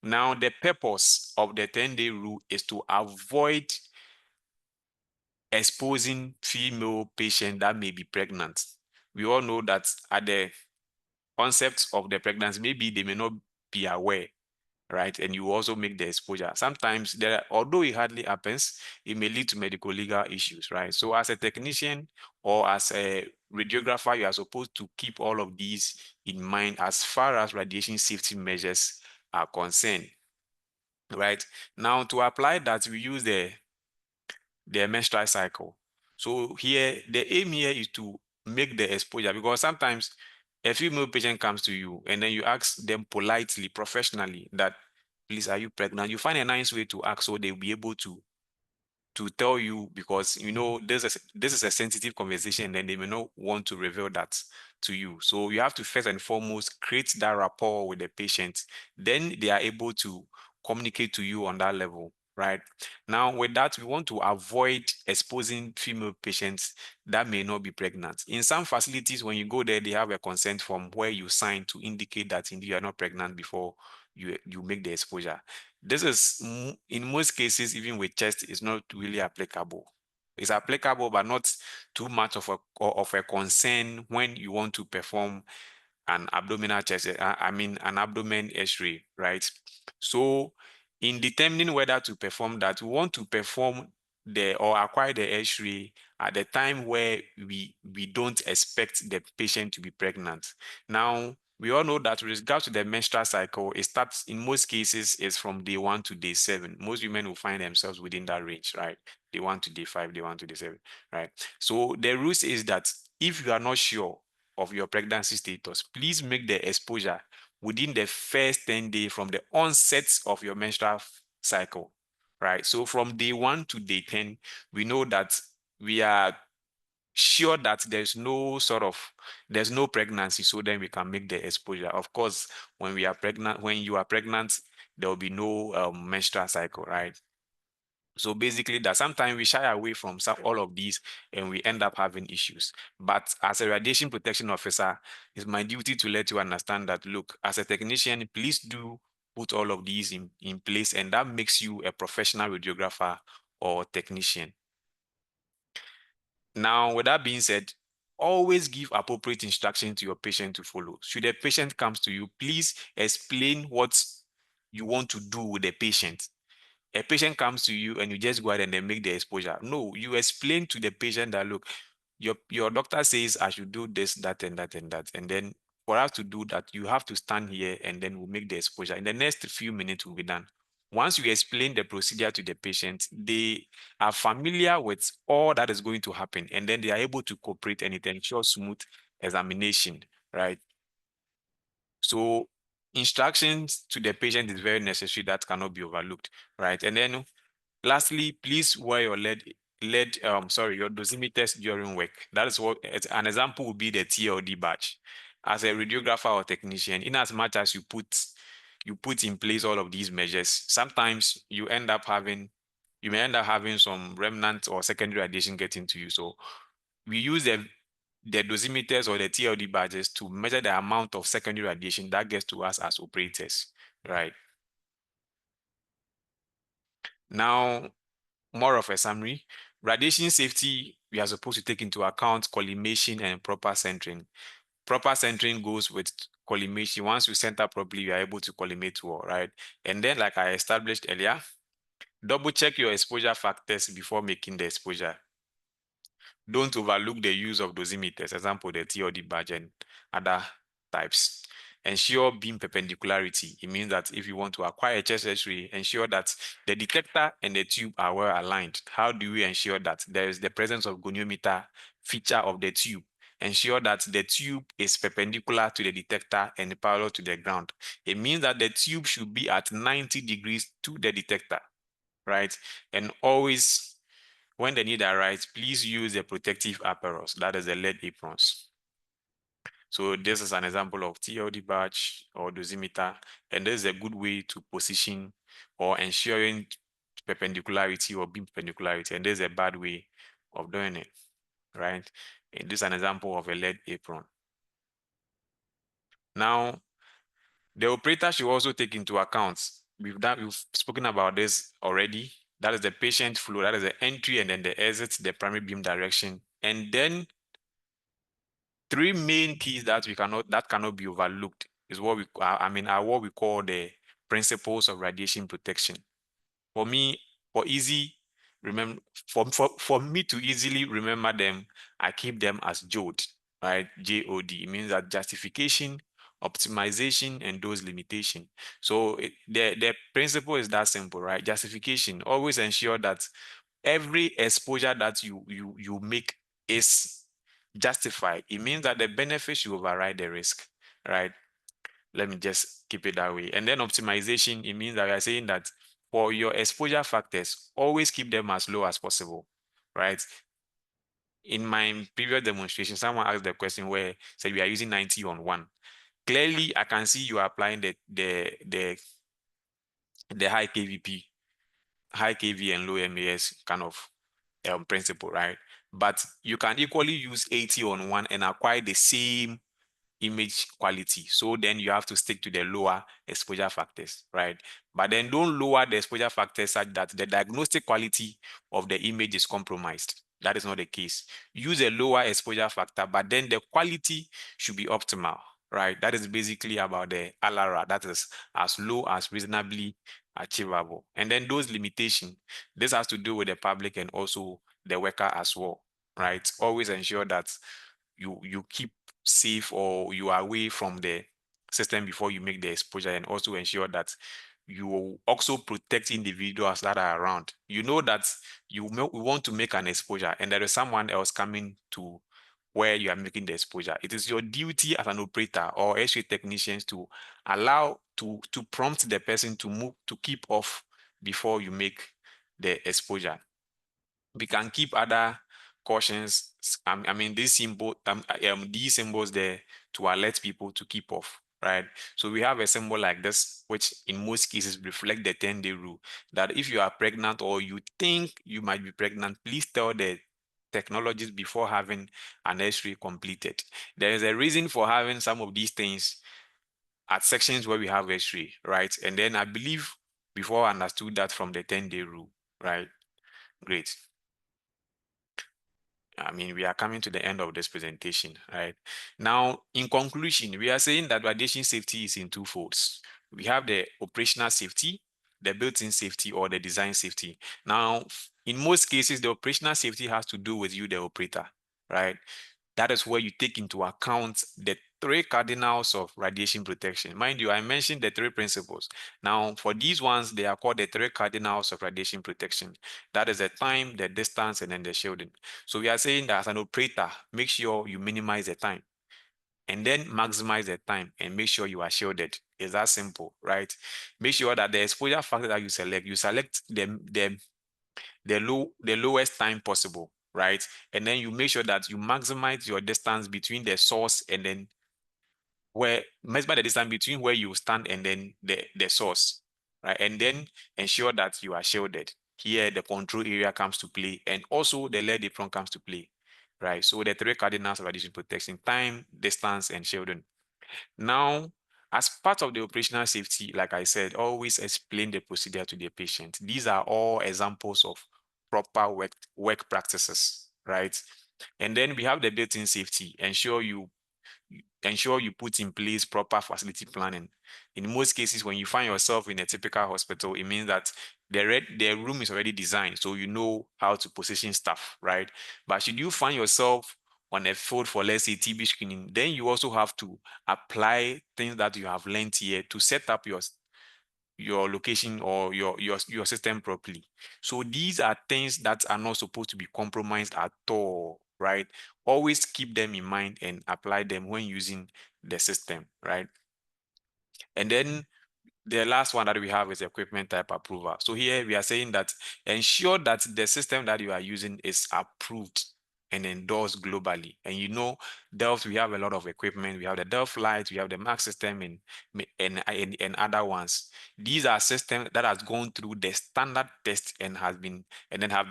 C: Now, the purpose of the 10-day rule is to avoid exposing female patients that may be pregnant. We all know that at the onset of the pregnancy, maybe they may not be aware, right? And you also make the exposure. Sometimes, although it hardly happens, it may lead to medical legal issues, right? So as a technician or as a radiographer, you are supposed to keep all of these in mind as far as radiation safety measures are concerned. Right now, to apply that, we use the menstrual cycle. So here, the aim here is to make the exposure, because sometimes a female patient comes to you and then you ask them politely, professionally, that please, are you pregnant? You find a nice way to ask so they'll be able to tell you, because this is a sensitive conversation and they may not want to reveal that to you. So you have to first and foremost create that rapport with the patient. Then they are able to communicate to you on that level, right? Now, with that, we want to avoid exposing female patients that may not be pregnant. In some facilities, when you go there, they have a consent form where you sign to indicate that indeed you are not pregnant before you make the exposure. This is, in most cases, even with chest, is not really applicable. It's applicable, but not too much of a concern when you want to perform an abdominal chest, an abdomen X-ray, right? So in determining whether to perform that, we want to perform or acquire the X-ray at the time where we don't expect the patient to be pregnant. Now, we all know that with regards to the menstrual cycle, it starts, in most cases, is from day 1 to day 7. Most women will find themselves within that range, right? Day 1 to day 5, day 1 to day 7, right? So the rules is that if you are not sure of your pregnancy status, please make the exposure within the first 10 days from the onset of your menstrual cycle, right? So from day 1 to day 10, we know that we are sure that there's no pregnancy, so then we can make the exposure. Of course, when you are pregnant, there will be no menstrual cycle, right? So basically, that sometimes we shy away from all of these and we end up having issues. But as a radiation protection officer, it's my duty to let you understand that, look, as a technician, please do put all of these in place, and that makes you a professional radiographer or technician. Now, with that being said, always give appropriate instruction to your patient to follow. Should a patient comes to you, please explain what you want to do with the patient. A patient comes to you and you just go ahead and then make the exposure. No, you explain to the patient that, look, your doctor says I should do this, that, and that, and that. And then for us to do that, you have to stand here and then we'll make the exposure. In the next few minutes, will be done. Once you explain the procedure to the patient, they are familiar with all that is going to happen, and then they are able to cooperate and it ensures smooth examination, right? So instructions to the patient is very necessary. That cannot be overlooked, right? And then lastly, please wear your your dosimeters during work. That is what an example would be the TLD badge. As a radiographer or technician, in as much as you put in place all of these measures, sometimes you may end up having some remnant or secondary radiation getting to you. So we use the dosimeters or the TLD badges to measure the amount of secondary radiation that gets to us as operators, right? Now, more of a summary. Radiation safety, we are supposed to take into account collimation and proper centering. Proper centering goes with collimation. Once you center properly, you are able to collimate well, right? And then, like I established earlier, double check your exposure factors before making the exposure. Don't overlook the use of dosimeters, example, the T or the badge and other types. Ensure beam perpendicularity. It means that if you want to acquire a chest X-ray, ensure that the detector and the tube are well aligned. How do we ensure that? There is the presence of goniometer feature of the tube. Ensure that the tube is perpendicular to the detector and parallel to the ground. It means that the tube should be at 90 degrees to the detector, right? And always, when the need arises, please use the protective apparels, that is the lead aprons. So this is an example of TLD badge or dosimeter, and this is a good way to position or ensuring perpendicularity or beam perpendicularity, and this is a bad way of doing it, right? And this is an example of a lead apron. Now, the operator should also take into account, we've spoken about this already, that is the patient flow, that is the entry and then the exit, the primary beam direction, and then three main keys that cannot be overlooked is what what we call the principles of radiation protection. For me, for me to easily remember them, I keep them as JOD, right? JOD. It means that justification, optimization, and dose limitation. So the principle is that simple, right? Justification, always ensure that every exposure that you make is justified. It means that the benefit should override the risk, right? Let me just keep it that way. And then optimization, it means that we are saying that for your exposure factors, always keep them as low as possible, right? In my previous demonstration, someone asked the question where said we are using 90 on 1. Clearly, I can see you are applying the high KVP, high KV and low MAS kind of principle, right? But you can equally use 80 on 1 and acquire the same image quality. So then you have to stick to the lower exposure factors, right? But then don't lower the exposure factors such that the diagnostic quality of the image is compromised. That is not the case. Use a lower exposure factor, but then the quality should be optimal, right? That is basically about the LRA, that is as low as reasonably achievable. And then those limitations, this has to do with the public and also the worker as well, right? Always ensure that you keep safe or you are away from the system before you make the exposure, and also ensure that you also protect individuals that are around. You know that we want to make an exposure and there is someone else coming to where you are making the exposure. It is your duty as an operator or X-ray technicians to allow to prompt the person to move, to keep off before you make the exposure. We can keep other cautions. These symbols there to alert people to keep off, right? So we have a symbol like this, which in most cases reflect the 10-day rule, that if you are pregnant or you think you might be pregnant, please tell the technologists before having an X-ray completed. There is a reason for having some of these things at sections where we have X-ray, right? And then I believe before I understood that from the 10-day rule, right? Great. We are coming to the end of this presentation, right? Now, in conclusion, we are saying that radiation safety is in two folds. We have the operational safety, the built-in safety, or the design safety. Now, in most cases, the operational safety has to do with you, the operator, right? That is where you take into account the three cardinals of radiation protection. Mind you, I mentioned the three principles. Now, for these ones, they are called the three cardinals of radiation protection. That is the time, the distance, and then the shielding. So we are saying that as an operator, make sure you minimize the time and then maximize the time and make sure you are shielded. It's that simple, right? Make sure that the exposure factor that you select the lowest time possible, right? And then you make sure that you maximize your distance between the source and then maximize the distance between where you stand and then the source, right? And then ensure that you are shielded. Here, the control area comes to play, and also the lead apron comes to play, right? So the three cardinals of radiation protection: time, distance, and shielding. Now, as part of the operational safety, like I said, always explain the procedure to the patient. These are all examples of proper work practices, right? And then we have the built-in safety. Ensure you put in place proper facility planning. In most cases, when you find yourself in a typical hospital, it means that the room is already designed, so you know how to position staff, right? But should you find yourself on a field for, let's say, TB screening, then you also have to apply things that you have learned here to set up your location or your system properly. So these are things that are not supposed to be compromised at all, right? Always keep them in mind and apply them when using the system, right? And then the last one that we have is equipment type approval. So here we are saying that ensure that the system that you are using is approved and endorsed globally. And you know, Delft, we have a lot of equipment. We have the Delft Light, we have the Mac system, and other ones. These are systems that has gone through the standard test and have been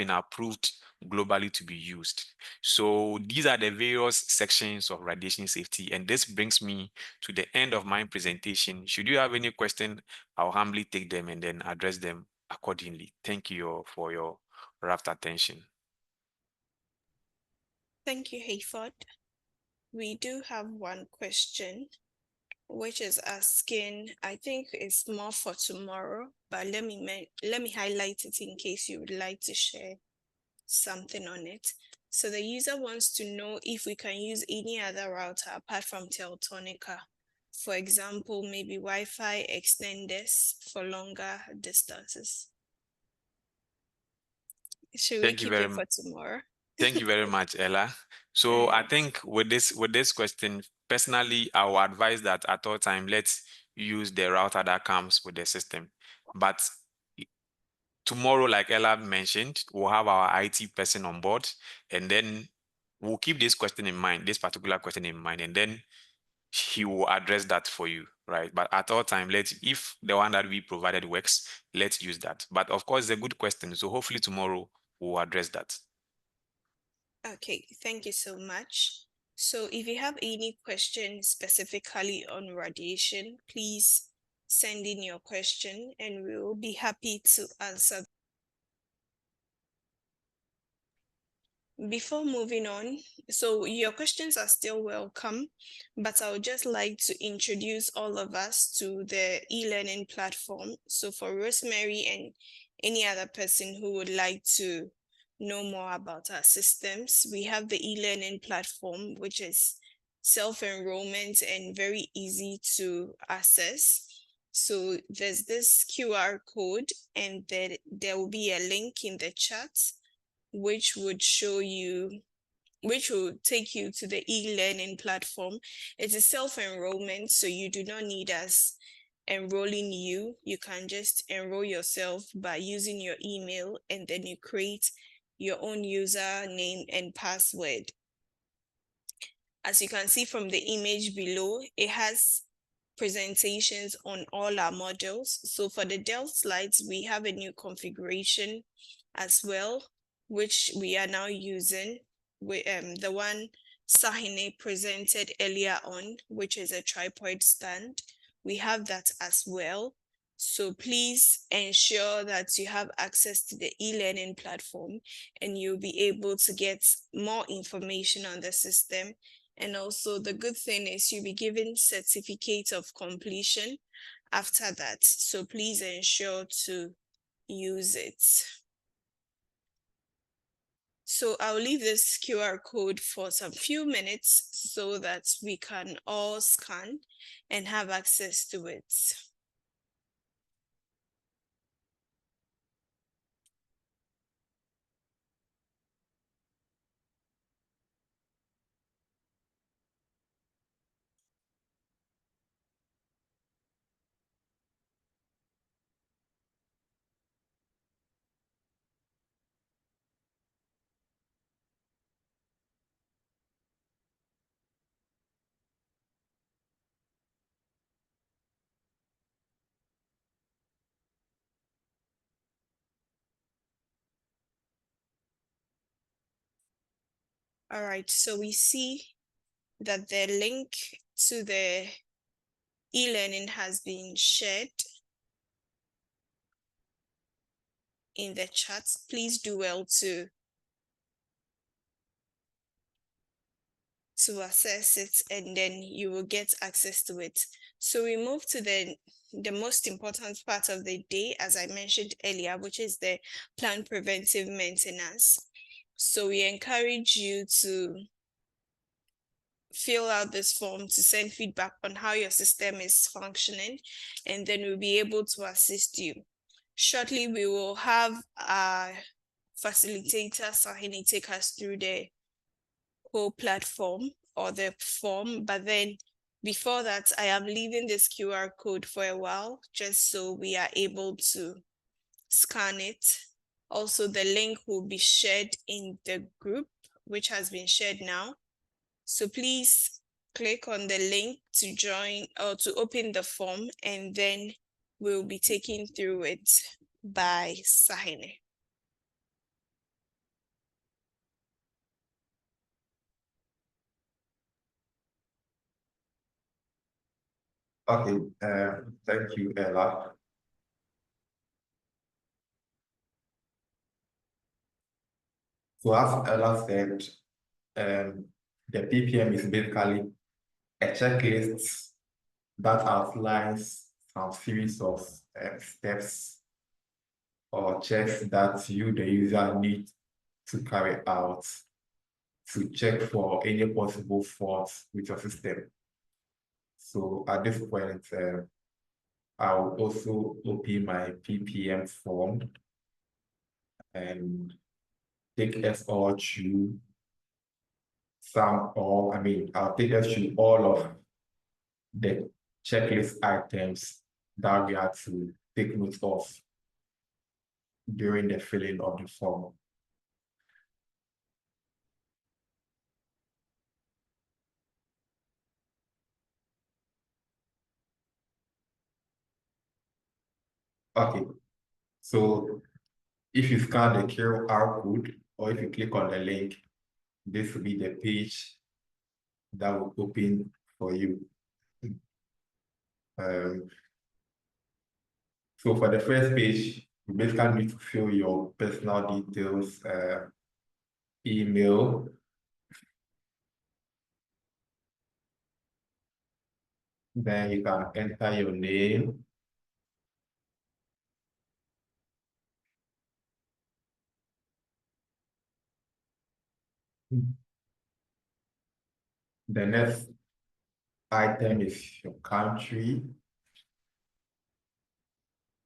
C: approved globally to be used. So these are the various sections of radiation safety. And this brings me to the end of my presentation. Should you have any question, I'll humbly take them and then address them accordingly. Thank you for your rapt attention.
A: Thank you, Hayford. We do have one question, which is asking, I think it's more for tomorrow, but let me highlight it in case you would like to share something on it. So the user wants to know if we can use any other router apart from Teltonica. For example, maybe Wi-Fi extenders for longer distances. Should we
C: Thank you
A: keep
C: very
A: it for
C: much.
A: tomorrow?
C: Thank you very much, Ella. So I think with this question, personally, I will advise that at all time, let's use the router that comes with the system. But tomorrow, like Ella mentioned, we'll have our IT person on board, and then we'll keep this question in mind, this particular question in mind, and then he will address that for you, right? But at all time, if the one that we provided works, let's use that. But of course, it's a good question. So hopefully tomorrow we'll address that.
A: Okay, thank you so much. So if you have any questions specifically on radiation, please send in your question and we will be happy to answer. Before moving on, so your questions are still welcome, but I would just like to introduce all of us to the e-learning platform. So for Rosemary and any other person who would like to know more about our systems, we have the e-learning platform, which is self-enrollment and very easy to access. So there's this QR code and there will be a link in the chat which would take you to the e-learning platform. It's a self-enrollment, so you do not need us enrolling you. You can just enroll yourself by using your email, and then you create your own username and password. As you can see from the image below, it has presentations on all our modules. So for the Delft slides, we have a new configuration as well, which we are now using. The one Sahine presented earlier on, which is a tripod stand. We have that as well. So please ensure that you have access to the e-learning platform and you'll be able to get more information on the system. And also the good thing is you'll be given certificate of completion after that. So please ensure to use it. So I'll leave this QR code for some few minutes so that we can all scan and have access to it. All right, so we see that the link to the e-learning has been shared in the chat. Please do well to access it, and then you will get access to it. So we move to the most important part of the day, as I mentioned earlier, which is the planned preventive maintenance. So we encourage you to fill out this form to send feedback on how your system is functioning, and then we'll be able to assist you. Shortly, we will have our facilitator, Sahini, take us through the whole platform or the form, but then before that, I am leaving this QR code for a while, just so we are able to scan it. Also, the link will be shared in the group, which has been shared now. So please click on the link to join or to open the form, and then we'll be taking through it by Sahine.
B: Okay, thank you, Ella. So as Ella said, the PPM is basically a checklist that outlines some series of steps or checks that you, the user, need to carry out to check for any possible faults with your system. So at this point, I'll also open my PPM form and take us all through I'll take us through all of the checklist items that we have to take note of during the filling of the form. Okay, so if you scan the QR code or if you click on the link, this will be the page that will open for you. So for the first page, you basically need to fill your personal details, email, then you can enter your name, the next item is your country,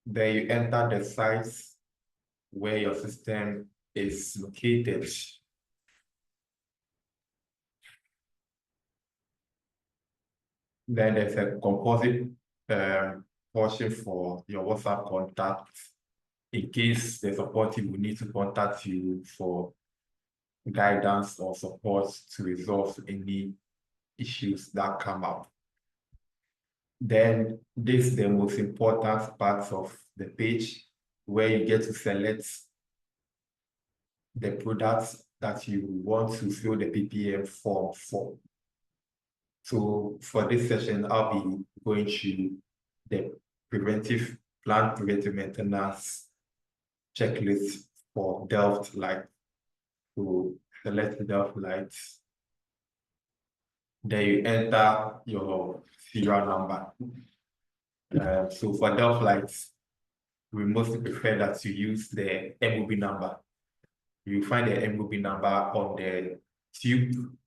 B: then you enter the sites where your system is located. Then there's a composite portion for your WhatsApp contacts in case the support team will need to contact you for guidance or support to resolve any issues that come up. Then this is the most important part of the page where you get to select the products that you want to fill the PPM form for. So for this session, I'll be going through the planned preventive maintenance checklist for Delft Light. So select Delft Light. Then you enter your serial number. So for Delft Lights, we mostly prefer that you use the MOB number. You find the MOB number on the tube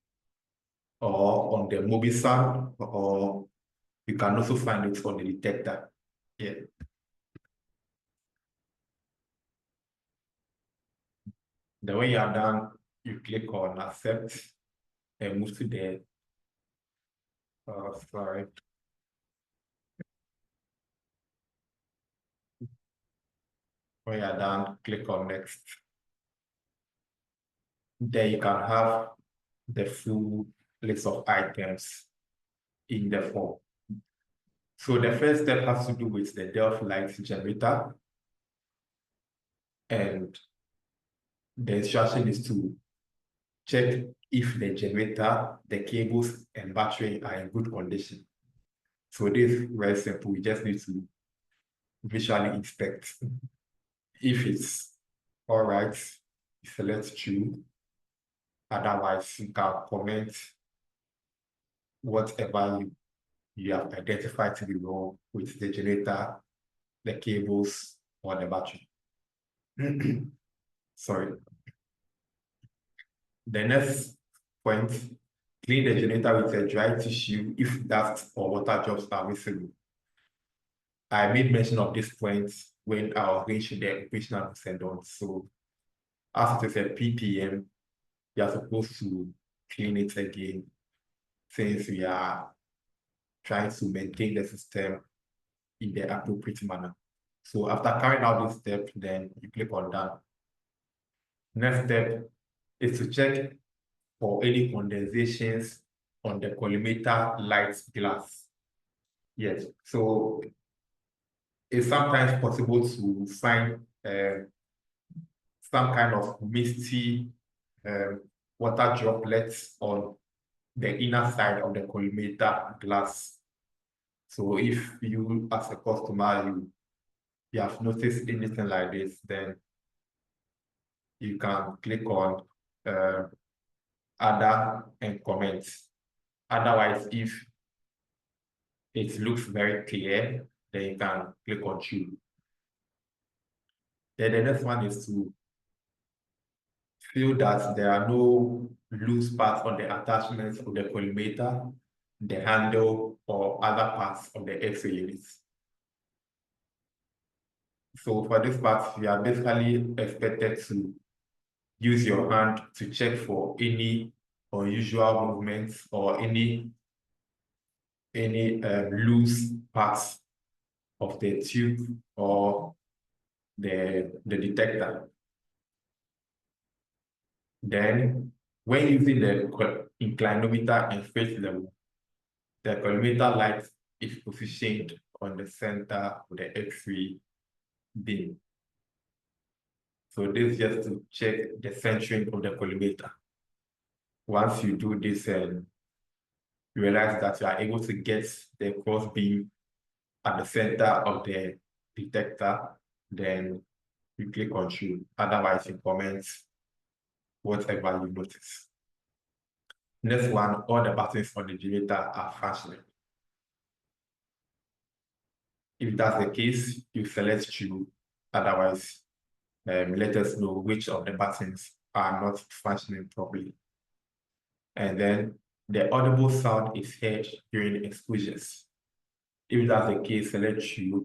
B: or on the Mobisan, or you can also find it on the detector. Yeah. Then when you are done, you click on accept and move to the sorry. When you are done, click on next. Then you can have the full list of items in the form. So the first step has to do with the Delft light generator. And the instruction is to check if the generator, the cables, and battery are in good condition. So this is very simple. We just need to visually inspect. If it's all right, select true. Otherwise, you can comment whatever you have identified to be wrong with the generator, the cables, or the battery. Sorry. The next point, clean the generator with a dry tissue if dust or water drops are visible. I made mention of this point when I was going through the occupational procedure. So as it is a PPM, you are supposed to clean it again, since we are trying to maintain the system in the appropriate manner. So after carrying out this step, then you click on done. Next step is to check for any condensations on the collimator light glass. Yes, so it's sometimes possible to find some kind of misty water droplets on the inner side of the collimator glass. So if you, as a customer, you have noticed anything like this, then you can click on other and comment. Otherwise, if it looks very clear, then you can click on choose. Then the next one is to feel that there are no loose parts on the attachments of the collimator, the handle, or other parts of the X-ray units. So for this part, you are basically expected to use your hand to check for any unusual movements or any loose parts of the tube or the detector. Then, when using the inclinometer and phase level, the collimator light is positioned on the center of the X-ray beam. So this is just to check the centering of the collimator. Once you do this, you realize that you are able to get the cross beam at the center of the detector, then you click on choose. Otherwise, you comment whatever you notice. Next one, all the buttons on the generator are functioning. If that's the case, you select choose. Otherwise, let us know which of the buttons are not functioning properly. And then the audible sound is heard during exposures. If that's the case, select choose.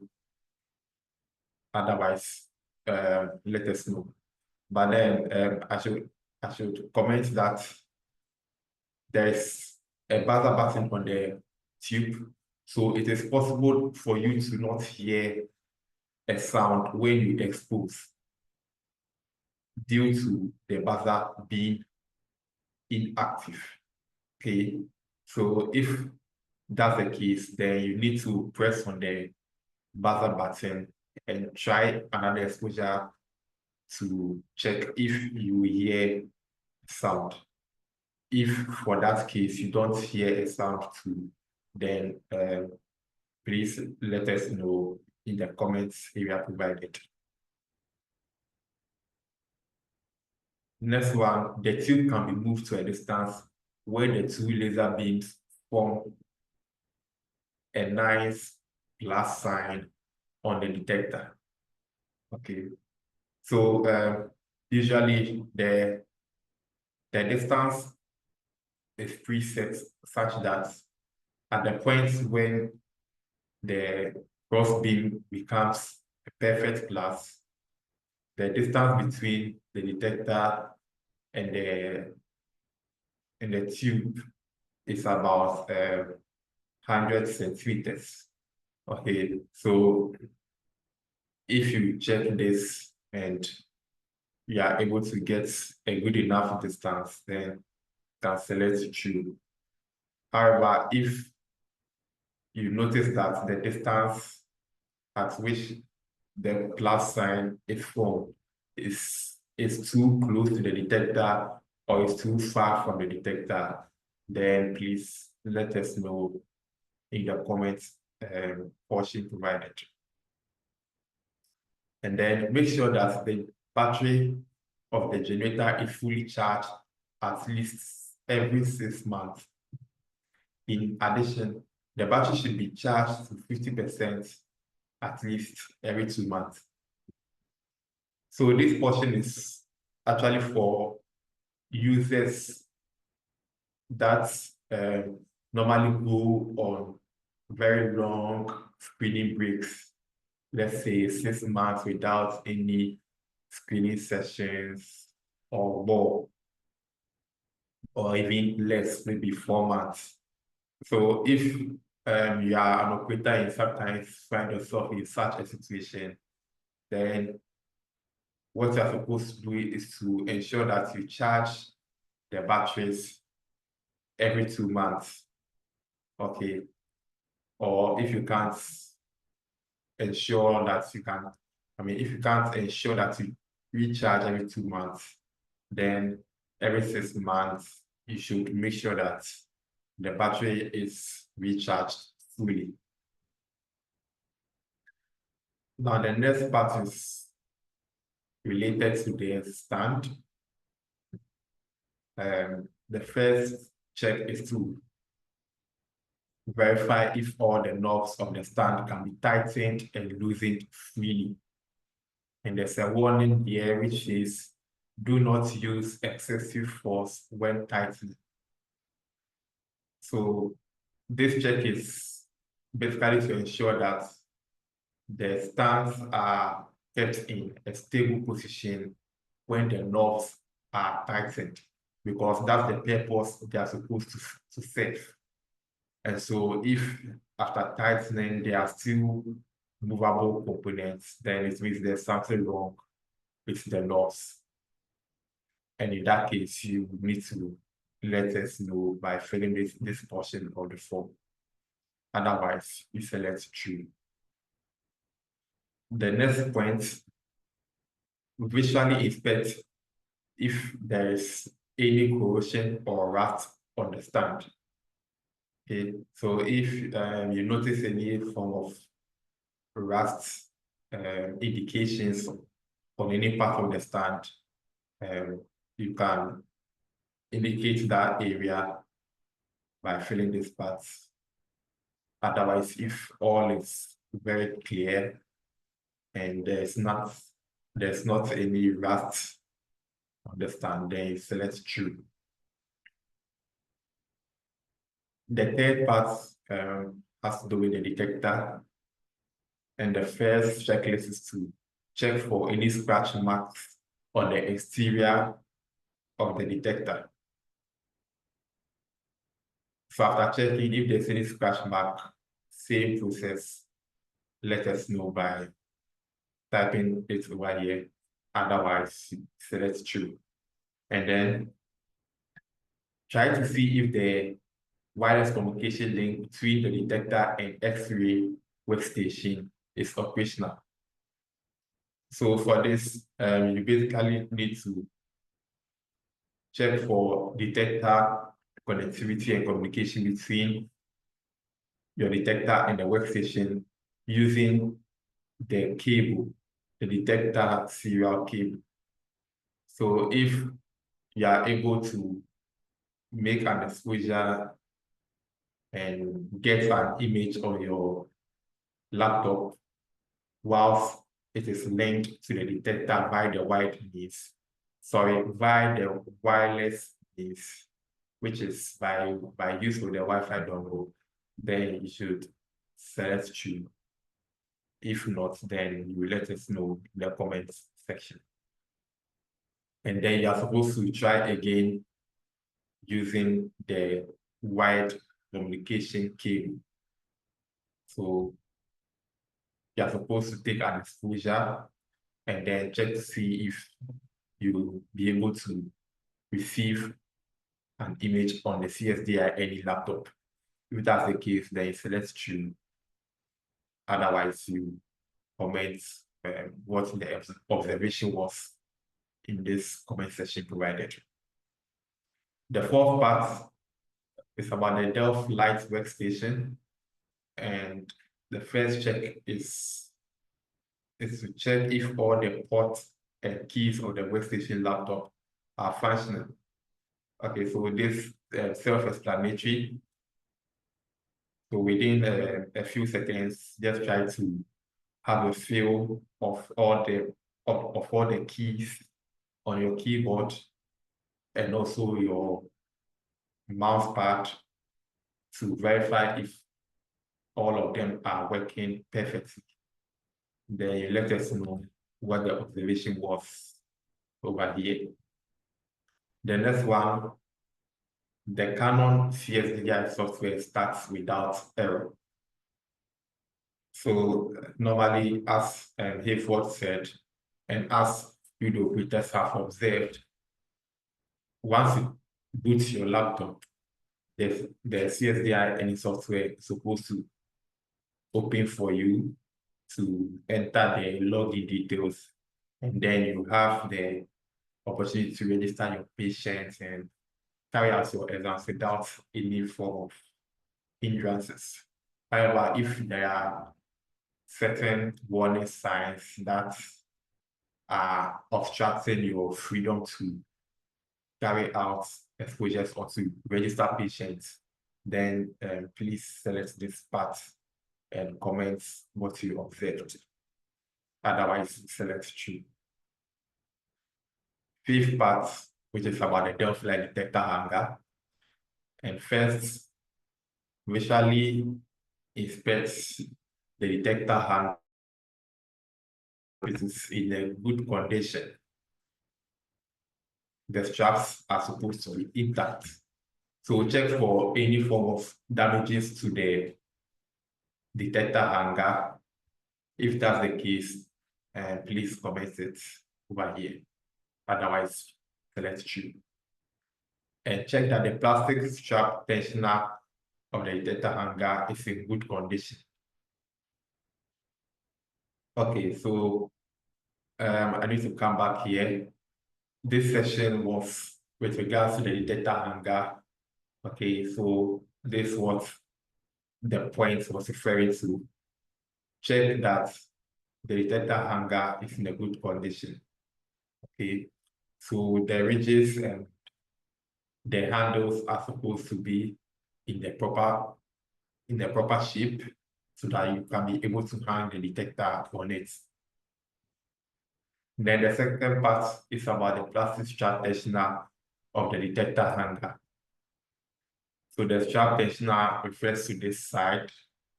B: Otherwise, let us know. But then I should comment that there is a buzzer button on the tube, so it is possible for you to not hear a sound when you expose due to the buzzer being inactive. Okay, so if that's the case, then you need to press on the buzzer button and try another exposure to check if you hear sound. If for that case you don't hear a sound too, then please let us know in the comments area provided. Next one, the tube can be moved to a distance where the two laser beams form a nice plus sign on the detector. Okay, so usually the distance is preset such that at the point when the cross beam becomes a perfect plus, the distance between the detector and the tube is about 100 centimeters. Okay, so if you check this and you are able to get a good enough distance, then you can select tube. However, if you notice that the distance at which the plus sign is formed is too close to the detector or is too far from the detector, then please let us know in the comments portion provided. And then make sure that the battery of the generator is fully charged at least every 6 months. In addition, the battery should be charged to 50% at least every 2 months. So this portion is actually for users that normally go on very long screening breaks, let's say 6 months without any screening sessions or more. or even less, maybe 4 months. So if you are an operator and sometimes find yourself in such a situation, then what you're supposed to do is to ensure that you charge the batteries every 2 months. Okay. Or if you can't ensure that you can, if you can't ensure that you recharge every 2 months, then every 6 months, you should make sure that the battery is recharged fully. Now, the next part is related to the stand. The first check is to verify if all the knobs of the stand can be tightened and loosened freely. And there's a warning here which is do not use excessive force when tightening. So this check is basically to ensure that the stands are kept in a stable position when the knobs are tightened, because that's the purpose they are supposed to serve. And so if after tightening they are still movable components, then it means there's something wrong with the knobs. And in that case, you need to let us know by filling this portion of the form. Otherwise, you select true. The next point, visually inspect if there is any corrosion or rust on the stand. Okay, so if you notice any form of rust indications on any part of the stand, you can indicate that area by filling these parts. Otherwise, if all is very clear and there's not any rust on the stand, then select true. The third part has to do with the detector. And the first checklist is to check for any scratch marks on the exterior of the detector. So after checking, if there's any scratch mark, same process, let us know by typing it over here. Otherwise, select true. And then try to see if the wireless communication link between the detector and X-ray workstation is operational. So for this, you basically need to check for detector connectivity and communication between your detector and the workstation using the cable, the detector serial cable. So if you are able to make an exposure and get an image of your laptop whilst it is linked to the detector via the via the wireless means, which is by use of the Wi-Fi dongle, then you should select true. If not, then you let us know in the comments section. And then you are supposed to try again using the wired communication cable. So you are supposed to take an exposure and then check to see if you'll be able to receive an image on the CSDI any laptop. If that's the case, then you select true. Otherwise, you comment what the observation was in this comment section provided. The fourth part is about the Delft Light workstation. And the first check is to check if all the ports and keys of the workstation laptop are functional. Okay, so this self-explanatory. So within a few seconds, just try to have a feel of all the keys on your keyboard and also your mouse pad to verify if all of them are working perfectly. Then you let us know what the observation was over here. The next one the Canon CSDI software starts without error. So normally, as Hayford said, and as field operators have observed, once you boot your laptop, the CSDI any software is supposed to open for you to enter the login details, and then you have the opportunity to register your patients and carry out your exams without any form of hindrances. However, if there are certain warning signs that are obstructing your freedom to carry out exposures or to register patients, then please select this part and comment what you observed. Otherwise, select true. Fifth part, which is about the Delft light detector hanger. And first, visually inspect the detector hanger. It is in a good condition. The straps are supposed to be intact. So check for any form of damages to the detector hanger. If that's the case, please comment it over here. Otherwise, select true. And check that the plastic strap tensioner of the detector hanger is in good condition. Okay, so I need to come back here. This session was with regards to the detector hanger. Okay, so this was the point was referring to. Check that the detector hanger is in a good condition. Okay, so the ridges and the handles are supposed to be in the proper shape so that you can be able to hang the detector on it. Then the second part is about the plastic strap tensioner of the detector hanger. So the strap tensioner refers to this side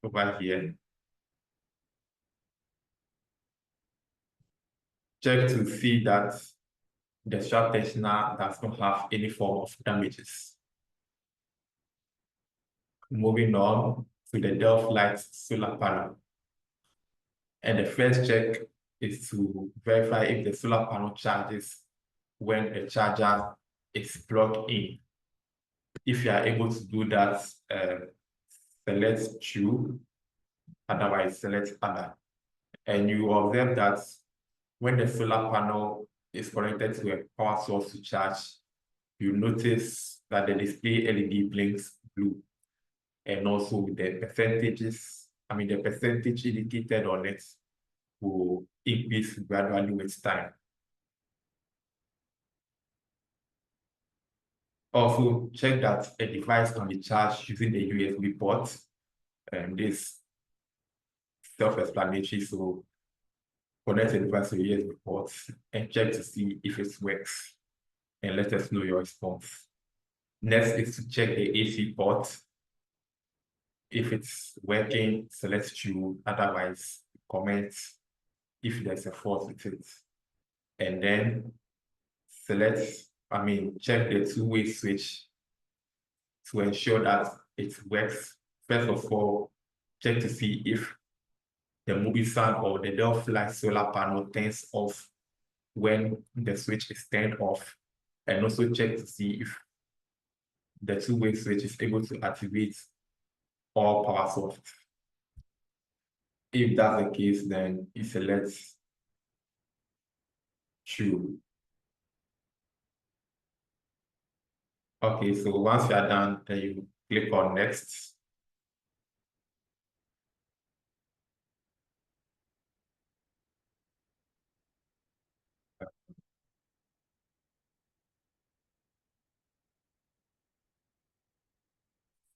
B: over here. Check to see that the strap tensioner does not have any form of damages. Moving on to the Delft light solar panel. And the first check is to verify if the solar panel charges when the charger is plugged in. If you are able to do that, select true, otherwise select other. And you observe that when the solar panel is connected to a power source to charge, you notice that the display LED blinks blue. And also the percentages, the percentage indicated on it will increase gradually with time. Also, check that a device can be charged using the USB port. And this self-explanatory, so connect the device to USB port and check to see if it works. And let us know your response. Next is to check the AC port. If it's working, select true. Otherwise, comment if there's a fault with it. And then check the two-way switch to ensure that it works. First of all, check to see if the movie sun or the Delft light solar panel turns off when the switch is turned off. And also check to see if the two-way switch is able to activate all power sources. If that's the case, then you select true. Okay, so once you are done, then you click on next.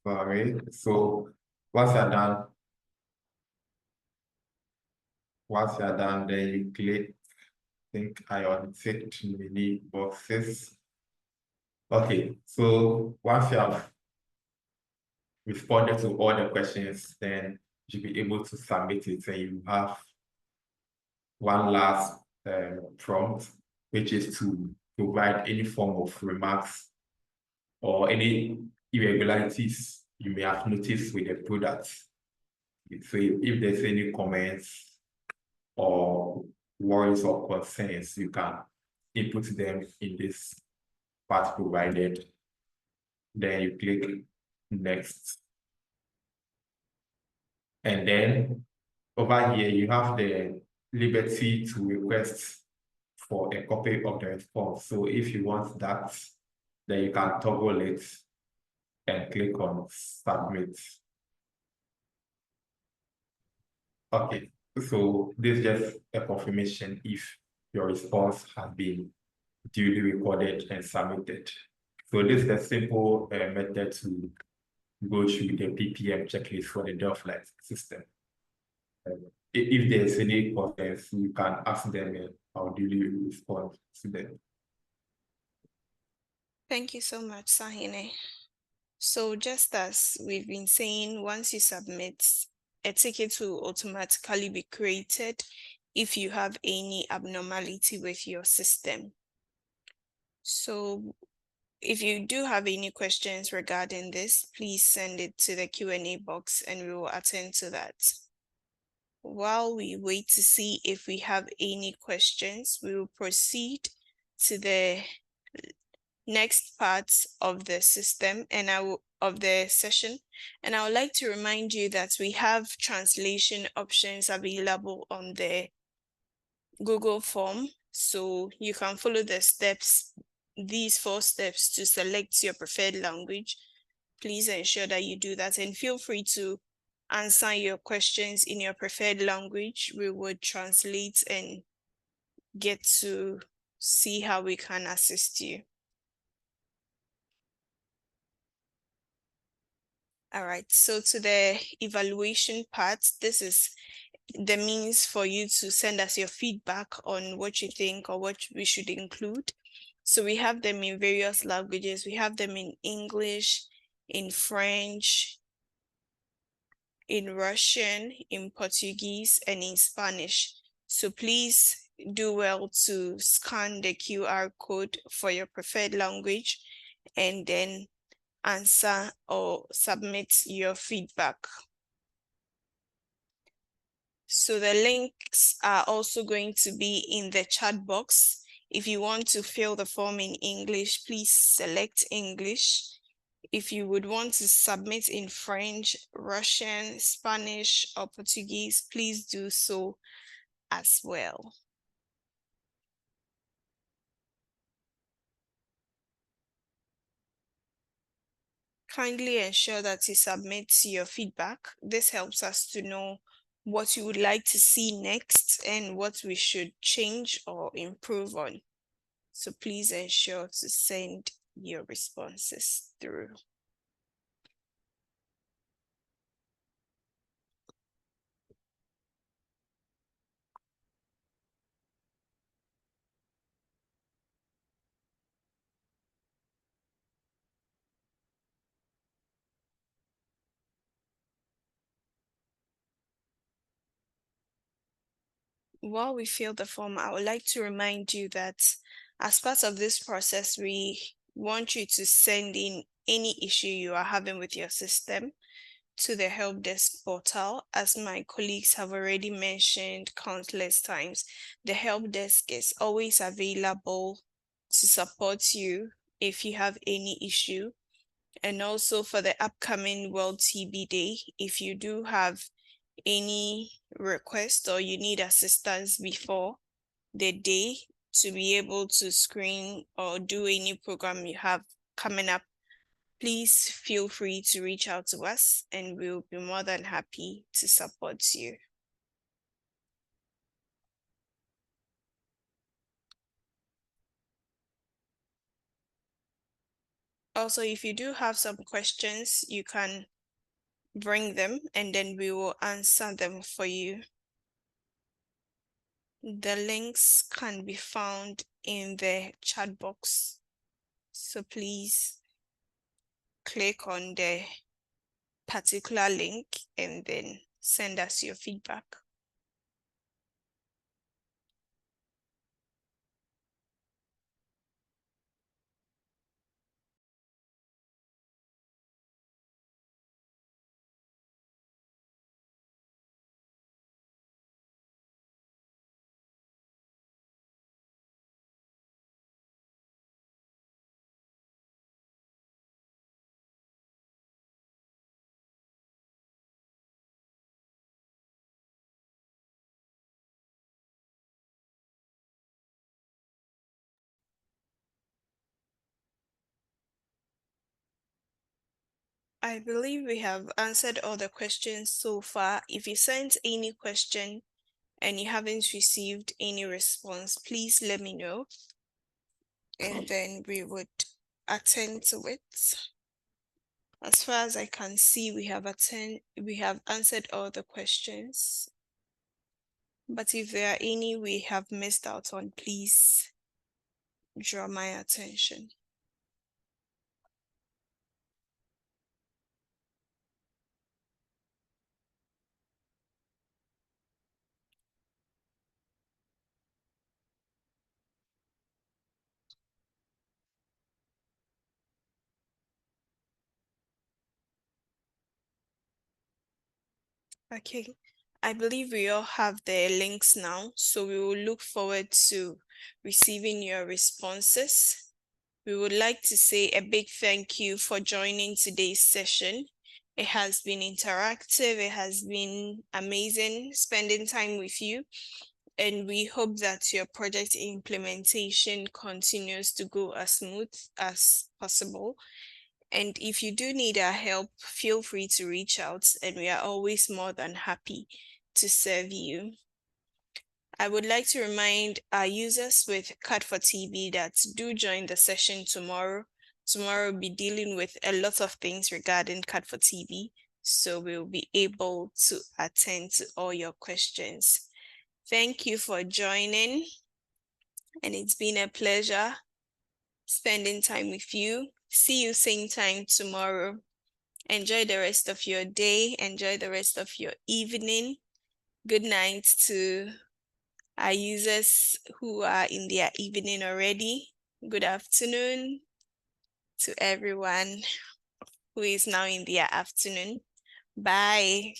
B: Sorry. So once you're done, then you click, I think I unticked many boxes. Okay, so once you have responded to all the questions, then you'll be able to submit it, and you have one last prompt, which is to provide any form of remarks or any irregularities you may have noticed with the product. So if there's any comments or worries or concerns, you can input them in this part provided. Then you click next. And then over here, you have the liberty to request for a copy of the response. So if you want that, then you can toggle it and click on submit. Okay, so this is just a confirmation if your response has been duly recorded and submitted. So this is a simple method to go through the PPM checklist for the Delft Light system. If there's any concerns, you can ask them and I'll duly respond to them.
A: Thank you so much, Sahine. So just as we've been saying, once you submit, a ticket will automatically be created if you have any abnormality with your system. So if you do have any questions regarding this, please send it to the Q&A box and we will attend to that. While we wait to see if we have any questions, we will proceed to the next part of the system and of the session. And I would like to remind you that we have translation options available on the Google form. So you can follow the steps, these 4 steps to select your preferred language. Please ensure that you do that and feel free to answer your questions in your preferred language. We would translate and get to see how we can assist you. All right, so to the evaluation part, this is the means for you to send us your feedback on what you think or what we should include. So we have them in various languages. We have them in English, in French, in Russian, in Portuguese, and in Spanish. So please do well to scan the QR code for your preferred language and then answer or submit your feedback. So the links are also going to be in the chat box. If you want to fill the form in English, please select English. If you would want to submit in French, Russian, Spanish, or Portuguese, please do so as well. Kindly ensure that you submit your feedback. This helps us to know what you would like to see next and what we should change or improve on. So please ensure to send your responses through. While we fill the form, I would like to remind you that as part of this process, we want you to send in any issue you are having with your system to the help desk portal. As my colleagues have already mentioned countless times, the help desk is always available to support you if you have any issue. And also for the upcoming World TB Day, if you do have any request or you need assistance before the day to be able to screen or do any program you have coming up, please feel free to reach out to us and we'll be more than happy to support you. Also, if you do have some questions, you can bring them and then we will answer them for you. The links can be found in the chat box. So please click on the particular link and then send us your feedback. I believe we have answered all the questions so far. If you sent any question and you haven't received any response, please let me know, and then we would attend to it. As far as I can see, we have answered all the questions. But if there are any we have missed out on, please draw my attention. Okay, I believe we all have the links now, so we will look forward to receiving your responses. We would like to say a big thank you for joining today's session. It has been interactive, it has been amazing spending time with you, and we hope that your project implementation continues to go as smooth as possible. And if you do need our help, feel free to reach out, and we are always more than happy to serve you. I would like to remind our users with Cut for TB that do join the session tomorrow. Tomorrow we'll be dealing with a lot of things regarding Cut for TB, so we'll be able to attend to all your questions. Thank you for joining, and it's been a pleasure spending time with you. See you same time tomorrow. Enjoy the rest of your day. Enjoy the rest of your evening. Good night to our users who are in their evening already. Good afternoon to everyone who is now in their afternoon. Bye.